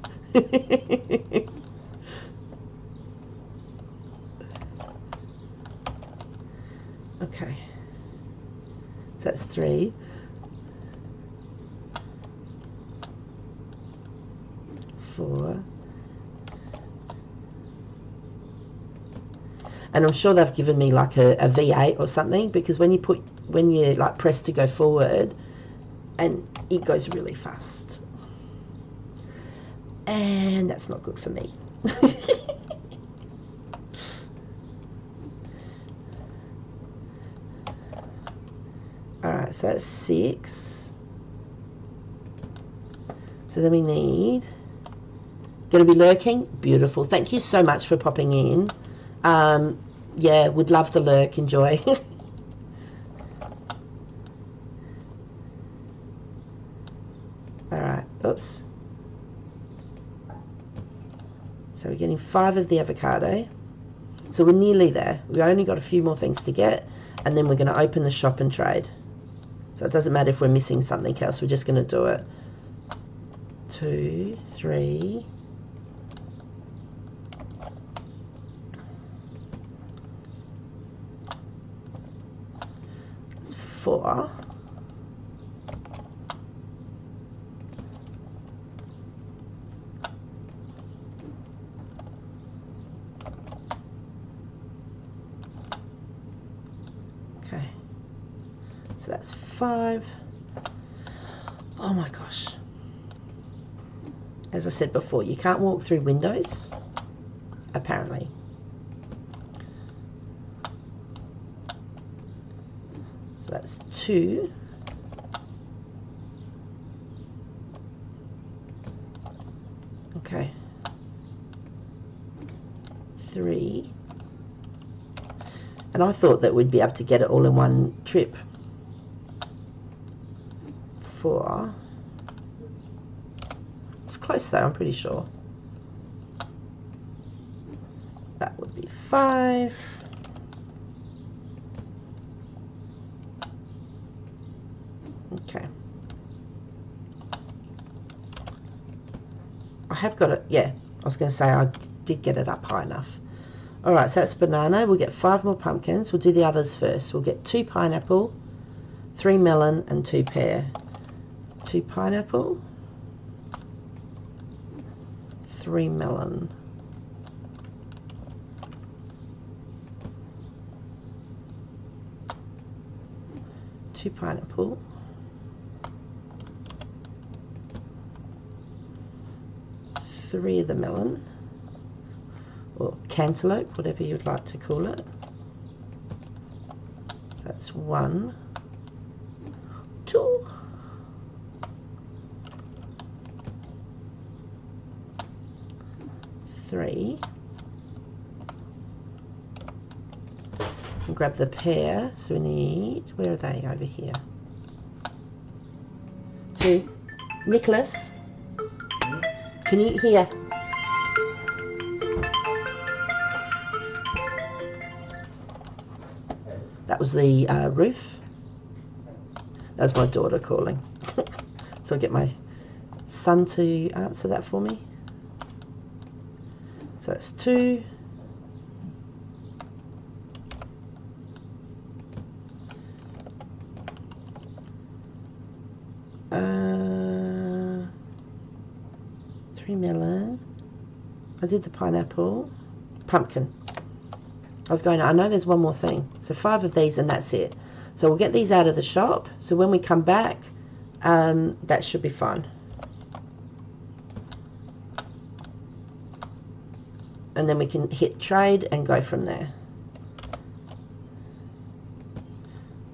Okay, so that's 3. 4. And I'm sure they've given me like a V8 or something, because when you like press to go forward, and it goes really fast, and that's not good for me. Alright, so that's 6. So then we need, going to be lurking. Beautiful, thank you so much for popping in. Yeah, would love the lurk. Enjoy. Alright, oops. So we're getting 5 of the avocado. So we're nearly there. We've only got a few more things to get, and then we're going to open the shop and trade. So it doesn't matter if we're missing something else, we're just going to do it. 2, 3. 4. Okay. 5. Oh my gosh. As I said before, you can't walk through windows, apparently. So that's 2. Okay. 3. And I thought that we'd be able to get it all in one trip. 4. It's close though, I'm pretty sure. That would be 5. Okay. I have got it, yeah. I was going to say I did get it up high enough. Alright, so that's banana. We'll get 5 more pumpkins. We'll do the others first. We'll get 2 pineapple, 3 melon, and 2 pear. 2 pineapple, 3 melon. 2 pineapple, 3 of the melon, or cantaloupe, whatever you'd like to call it. So that's 1, 2, 3. And grab the pear. So we need, where are they? Over here. 2. Nicholas, can you hear? That was the roof. That's my daughter calling. So I'll get my son to answer that for me. So that's 2. Three melon. I did the pineapple. Pumpkin. I know there's one more thing. So 5 of these and that's it. So we'll get these out of the shop. So when we come back, that should be fine. And then we can hit trade and go from there.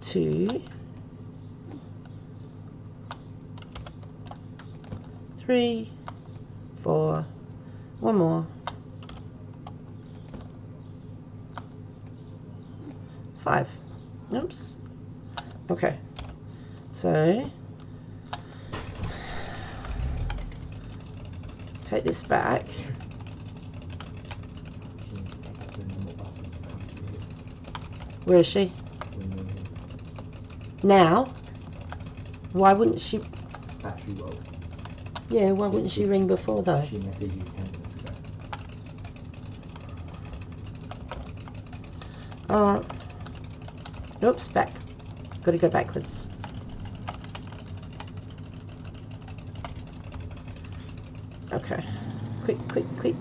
2, 3, 4, 1 more, 5. Oops. Okay. So take this back. Where is she? Now? Why wouldn't she? Battery low. Yeah, why wouldn't she ring before though? She messaged you 10 minutes ago. Alright. Oops, back. Gotta go backwards. Okay. Quick, quick, quick.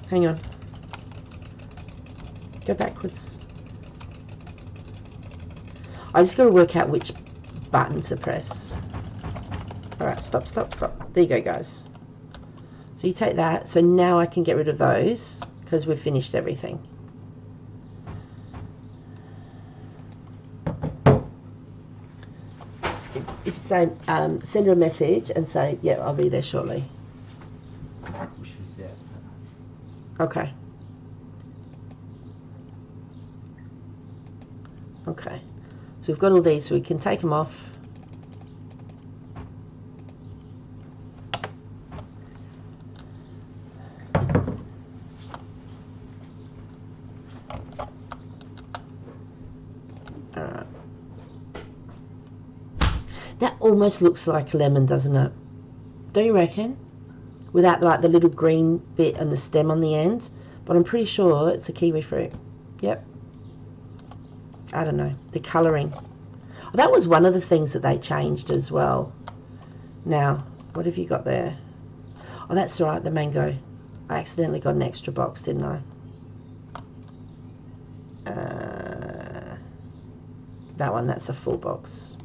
Hang on. Go backwards. I just got to work out which button to press. Alright, stop, stop, stop. There you go, guys. So you take that. So now I can get rid of those because we've finished everything. If you say, send her a message and say, yeah, I'll be there shortly. Okay. Okay. So we've got all these, so we can take them off. Alright. That almost looks like lemon, doesn't it? Don't you reckon? Without like the little green bit and the stem on the end. But I'm pretty sure it's a kiwi fruit. Yep. I don't know. The colouring. Oh, that was one of the things that they changed as well. Now, what have you got there? Oh, that's right, the mango. I accidentally got an extra box, didn't I? that one, that's a full box.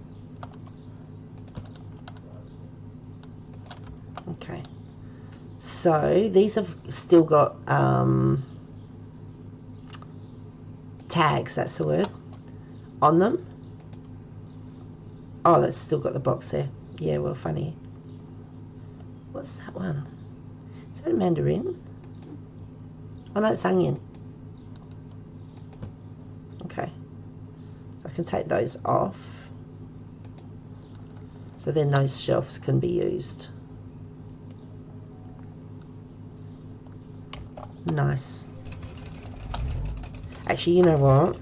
Okay, so these have still got tags, that's the word, on them. Oh, that's still got the box there. Yeah, well, funny. What's that one? Is that a mandarin? Oh no, it's onion. Okay, so I can take those off, so then those shelves can be used. Nice. Actually, you know what?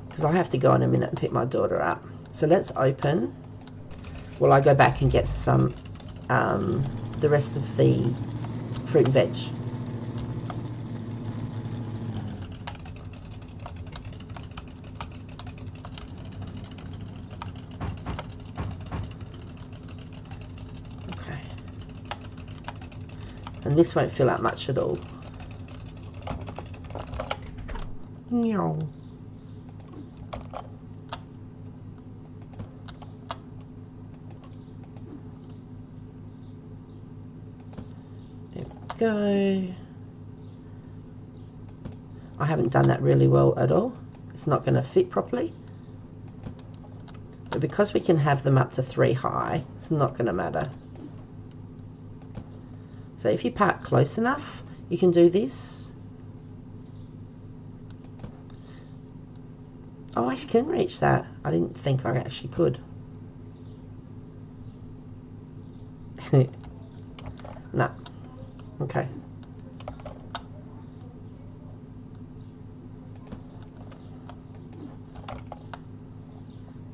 Because I have to go in a minute and pick my daughter up. So let's open. Well, I go back and get some, the rest of the fruit and veg. Okay. And this won't fill out much at all. No. There we go. I haven't done that really well at all. It's not going to fit properly. But because we can have them up to 3 high, it's not going to matter. So if you park close enough, you can do this. Oh, I can reach that. I didn't think I actually could. No. Okay.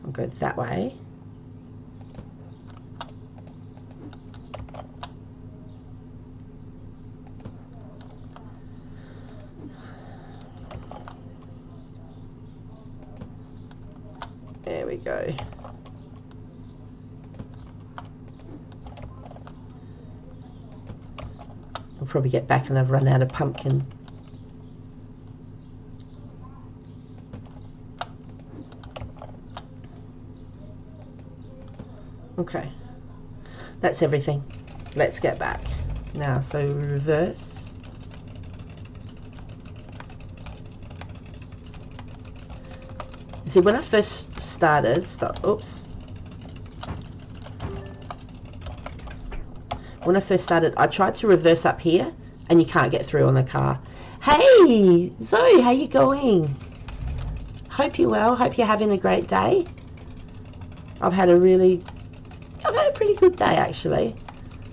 I'll go that way. There we go. We'll probably get back and they've run out of pumpkin. Okay, that's everything. Let's get back now. So reverse. See, when I first started, when I first started, I tried to reverse up here, and you can't get through on the car. Hey, Zoe, how you going? Hope you're well. Hope you're having a great day. I've had a pretty good day actually.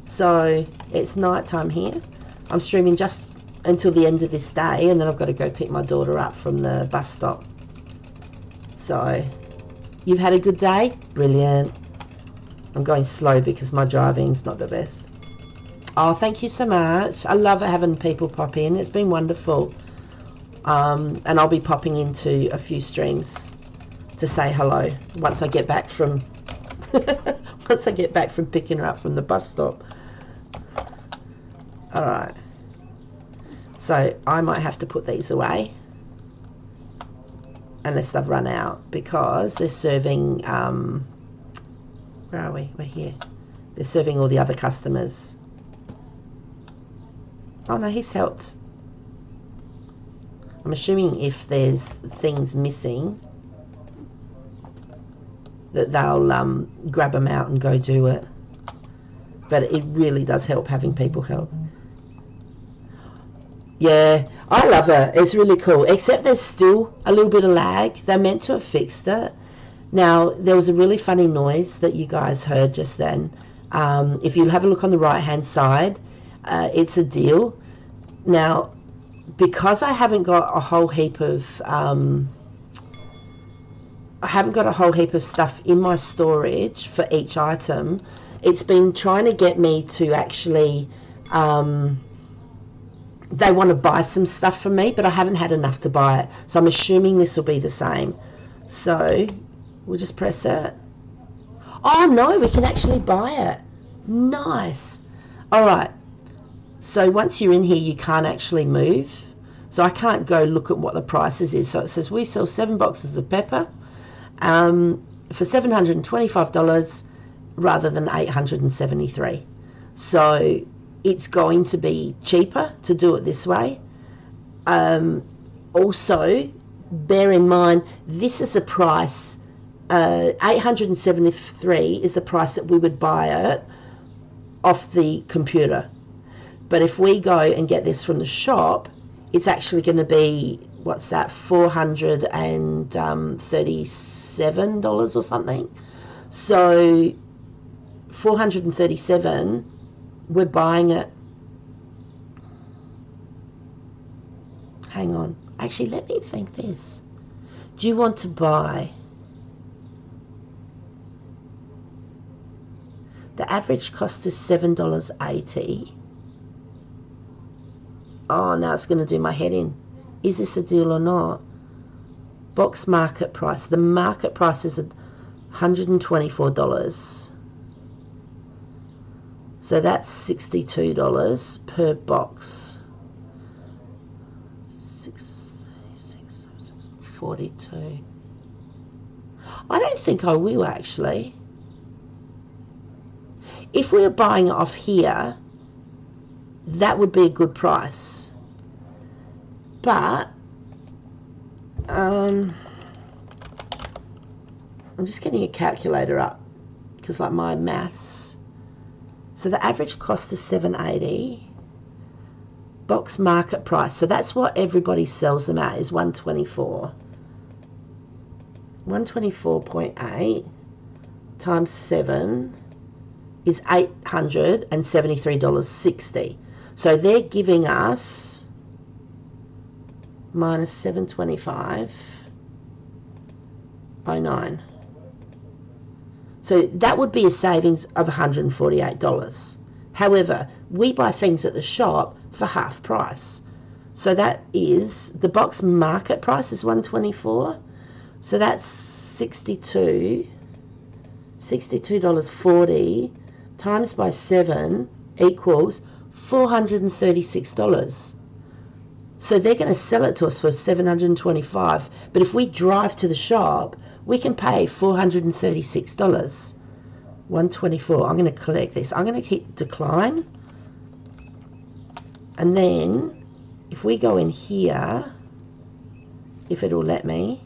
So it's night time here. I'm streaming just until the end of this day, and then I've got to go pick my daughter up from the bus stop. So you've had a good day? Brilliant. I'm going slow because my driving's not the best. Oh, thank you so much. I love having people pop in. It's been wonderful. And I'll be popping into a few streams to say hello once I get back from picking her up from the bus stop. All right. So I might have to put these away unless they've run out, because they're serving, where are we? We're here. They're serving all the other customers. Oh no, he's helped. I'm assuming if there's things missing, that they'll grab them out and go do it. But it really does help having people help. Yeah, I love it. It's really cool. Except there's still a little bit of lag. They're meant to have fixed it. Now, there was a really funny noise that you guys heard just then. If you have a look on the right-hand side, it's a deal. Now, because I haven't got a whole heap of stuff in my storage for each item, it's been trying to get me to actually, they want to buy some stuff from me, but I haven't had enough to buy it. So I'm assuming this will be the same. So we'll just press it. Oh no, we can actually buy it. Nice. All right. So once you're in here, you can't actually move. So I can't go look at what the prices is. So it says we sell 7 boxes of pepper for $725 rather than $873. So it's going to be cheaper to do it this way. Also, bear in mind, this is a price, $873 is the price that we would buy it off the computer. But if we go and get this from the shop, it's actually going to be, what's that, $437 or something. So $437, we're buying it. Hang on. Actually, let me think this. Do you want to buy... The average cost is $7.80. Oh, now it's going to do my head in. Is this a deal or not? Box market price. The market price is $124. So that's $62 per box. 42. I don't think I will, actually. If we were buying it off here, that would be a good price. But I'm just getting a calculator up because, like, my maths. So the average cost is $7.80. Box market price. So that's what everybody sells them at, is $124. 124.8 times 7 is $873.60. So they're giving us minus $725.09. So that would be a savings of $148. However, we buy things at the shop for half price. So that is, the box market price is $124. So that's $62.40 times by 7 equals $436. So they're going to sell it to us for $725. But if we drive to the shop, we can pay $436. 124. I'm going to collect this. I'm going to hit decline. And then if we go in here, if it'll let me,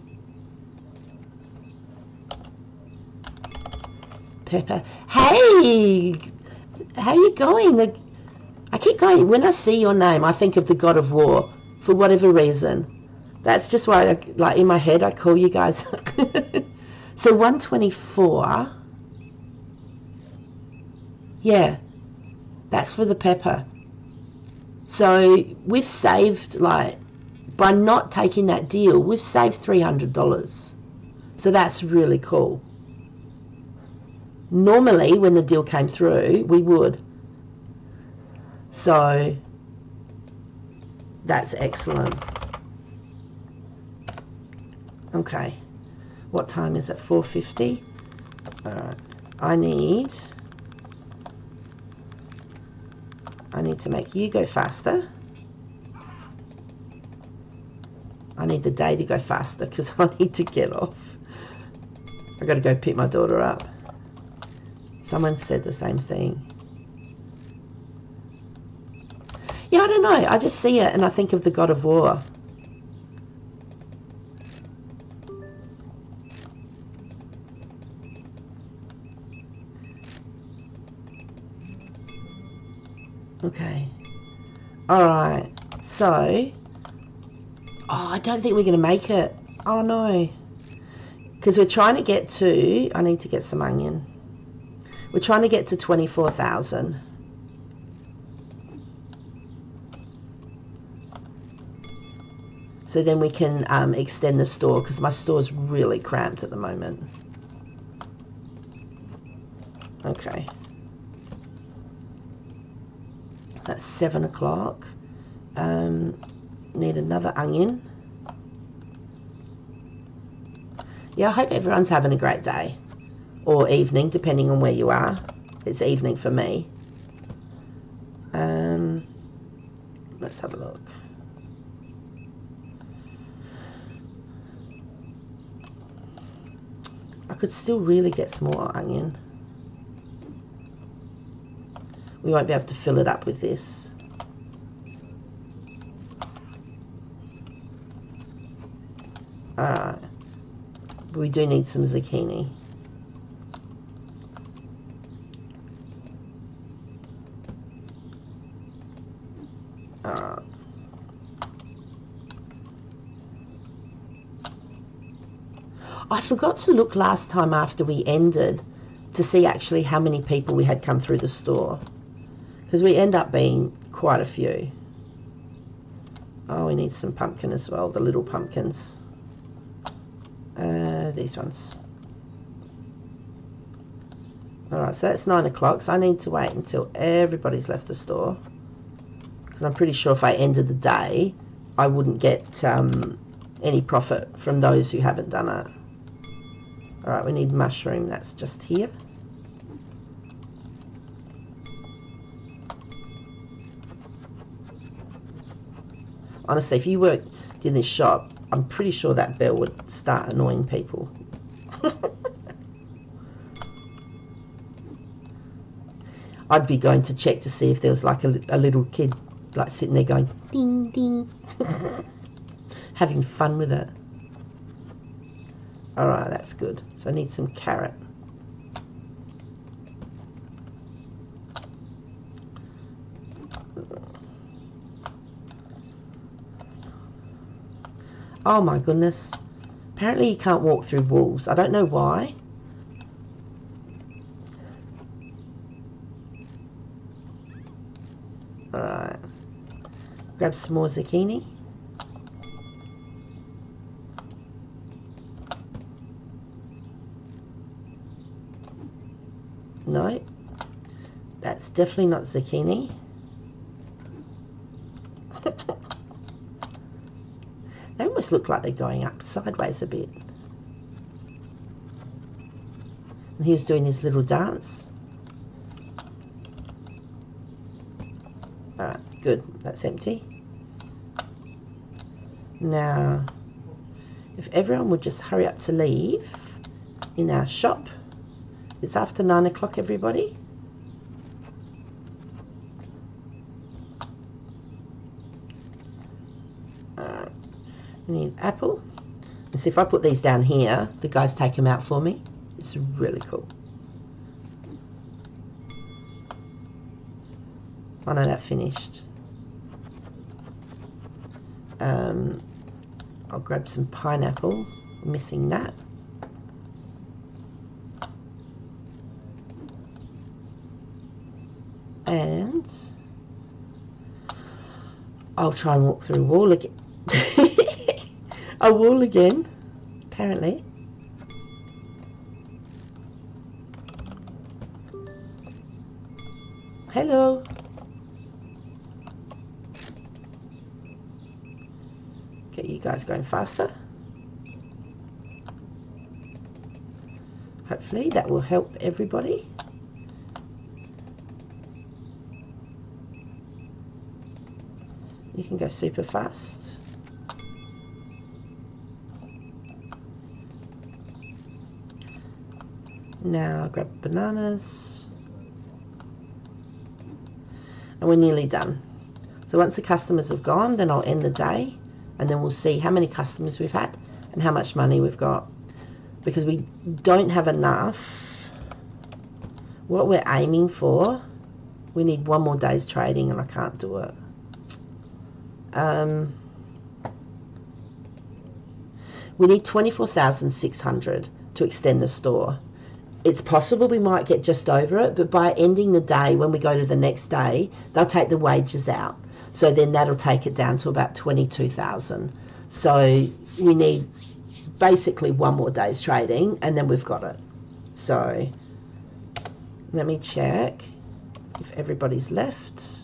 Pepper. Hey, how you going? I keep going, when I see your name, I think of the God of War, for whatever reason. That's just why, like, in my head, I call you guys. So 124. Yeah, that's for the pepper. So we've saved, like, by not taking that deal, we've saved $300. So that's really cool. Normally, when the deal came through, we would. So that's excellent. Okay. What time is it? 4:50? All right. I need to make you go faster. I need the day to go faster because I need to get off. I got to go pick my daughter up. Someone said the same thing. Yeah, I don't know. I just see it and I think of the God of War. Okay. Alright. So. Oh, I don't think we're going to make it. Oh, no. Because we're trying to get to... I need to get some onion. We're trying to get to 24,000. So then we can extend the store because my store's really cramped at the moment. Okay. So that's 7 o'clock. Need another onion. Yeah, I hope everyone's having a great day. Or evening, depending on where you are. It's evening for me. Let's have a look. I could still really get some more onion. We won't be able to fill it up with this. Alright. But we do need some zucchini. Alright. I forgot to look last time after we ended to see actually how many people we had come through the store. Because we end up being quite a few. Oh, we need some pumpkin as well, the little pumpkins. These ones. Alright, so that's 9 o'clock, so I need to wait until everybody's left the store. Because I'm pretty sure if I ended the day, I wouldn't get any profit from those who haven't done it. Alright, we need mushroom, that's just here. Honestly, if you worked in this shop, I'm pretty sure that bell would start annoying people. I'd be going to check to see if there was like a little kid like sitting there going ding ding, having fun with it. Alright, that's good. So I need some carrot. Oh my goodness. Apparently you can't walk through walls. I don't know why. Alright. Grab some more zucchini. No. That's definitely not zucchini. They almost look like they're going up sideways a bit. And he was doing his little dance. Alright, good. That's empty. Now, if everyone would just hurry up to leave in our shop. It's after 9 o'clock, everybody. We need apple. And see, if I put these down here, the guys take them out for me. It's really cool. I know that finished. I'll grab some pineapple. I'm missing that. And I'll try and walk through a wall again. A wall again, apparently. Hello. Get you guys going faster. Hopefully that will help everybody. You can go super fast. Now grab bananas. And we're nearly done. So once the customers have gone, then I'll end the day, and then we'll see how many customers we've had and how much money we've got. Because we don't have enough. What we're aiming for, we need 1 more day's trading, and I can't do it. We need 24,600 to extend the store. It's possible we might get just over it, but by ending the day, when we go to the next day, they'll take the wages out. So then that'll take it down to about 22,000. So we need basically 1 more day's trading, and then we've got it. So let me check if everybody's left.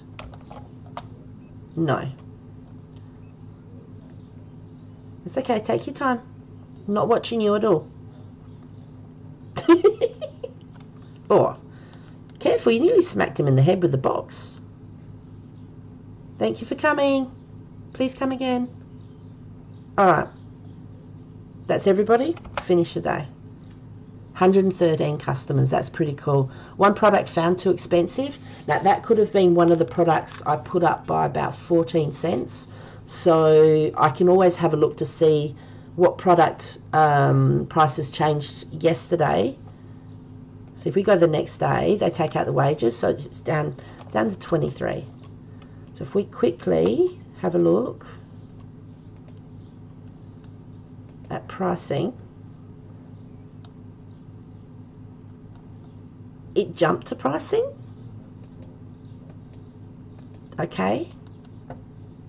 No. It's okay, take your time. I'm not watching you at all. Oh, careful, you nearly smacked him in the head with the box. Thank you for coming. Please come again. Alright. That's everybody. Finish the day. 113 customers. That's pretty cool. One product found too expensive. Now that could have been one of the products I put up by about 14 cents. So I can always have a look to see what product prices changed yesterday. So if we go the next day, they take out the wages, so it's down to 23. So if we quickly have a look at pricing, it jumped to pricing. Okay,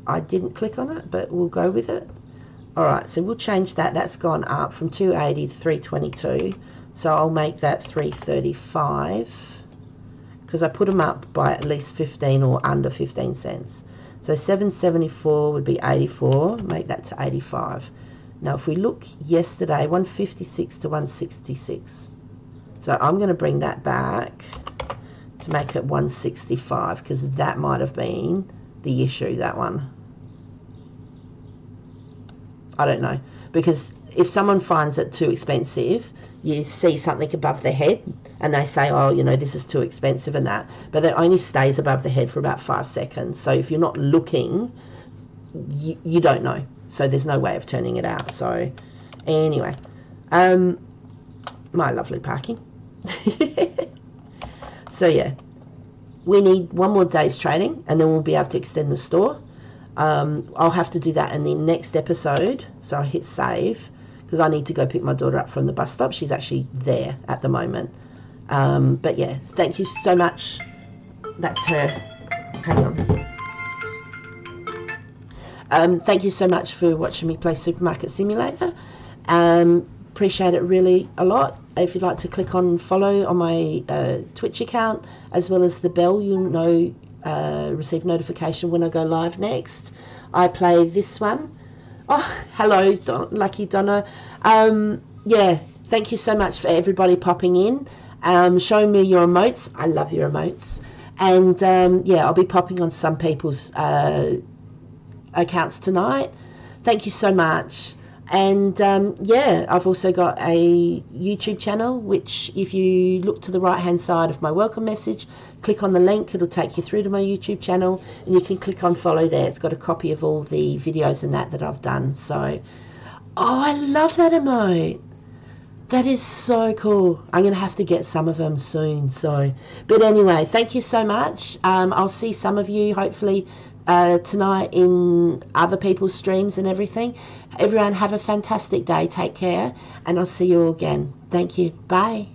I didn't click on it, but we'll go with it. All right, so we'll change that. That's gone up from 280 to 322. So I'll make that 335 because I put them up by at least 15 or under 15 cents. So 774 would be 84. Make that to 85. Now if we look yesterday, 156 to 166. So I'm going to bring that back to make it 165 because that might have been the issue, that one. I don't know, because if someone finds it too expensive, you see something above their head and they say, oh, you know, this is too expensive and that, but it only stays above the head for about 5 seconds. So if you're not looking, you don't know. So there's no way of turning it out. So anyway, my lovely parking. So yeah, we need one more day's trading and then we'll be able to extend the store. I'll have to do that in the next episode. So I'll hit save because I need to go pick my daughter up from the bus stop. She's actually there at the moment. But yeah, thank you so much. That's her. Hang on. Thank you so much for watching me play Supermarket Simulator. Appreciate it really a lot. If you'd like to click on follow on my Twitch account, as well as the bell, you'll know, receive notification when I go live next. I play this one. Oh, hello, Lucky Donna. Yeah, thank you so much for everybody popping in, showing me your emotes. I love your emotes. And yeah, I'll be popping on some people's accounts tonight. Thank you so much. And yeah, I've also got a YouTube channel, which if you look to the right hand side of my welcome message, click on the link, it'll take you through to my YouTube channel, and you can click on follow there. It's got a copy of all the videos and that I've done. So, oh, I love that emote. That is so cool. I'm going to have to get some of them soon. So, but anyway, thank you so much. I'll see some of you hopefully tonight in other people's streams and everything. Everyone have a fantastic day. Take care, and I'll see you all again. Thank you. Bye.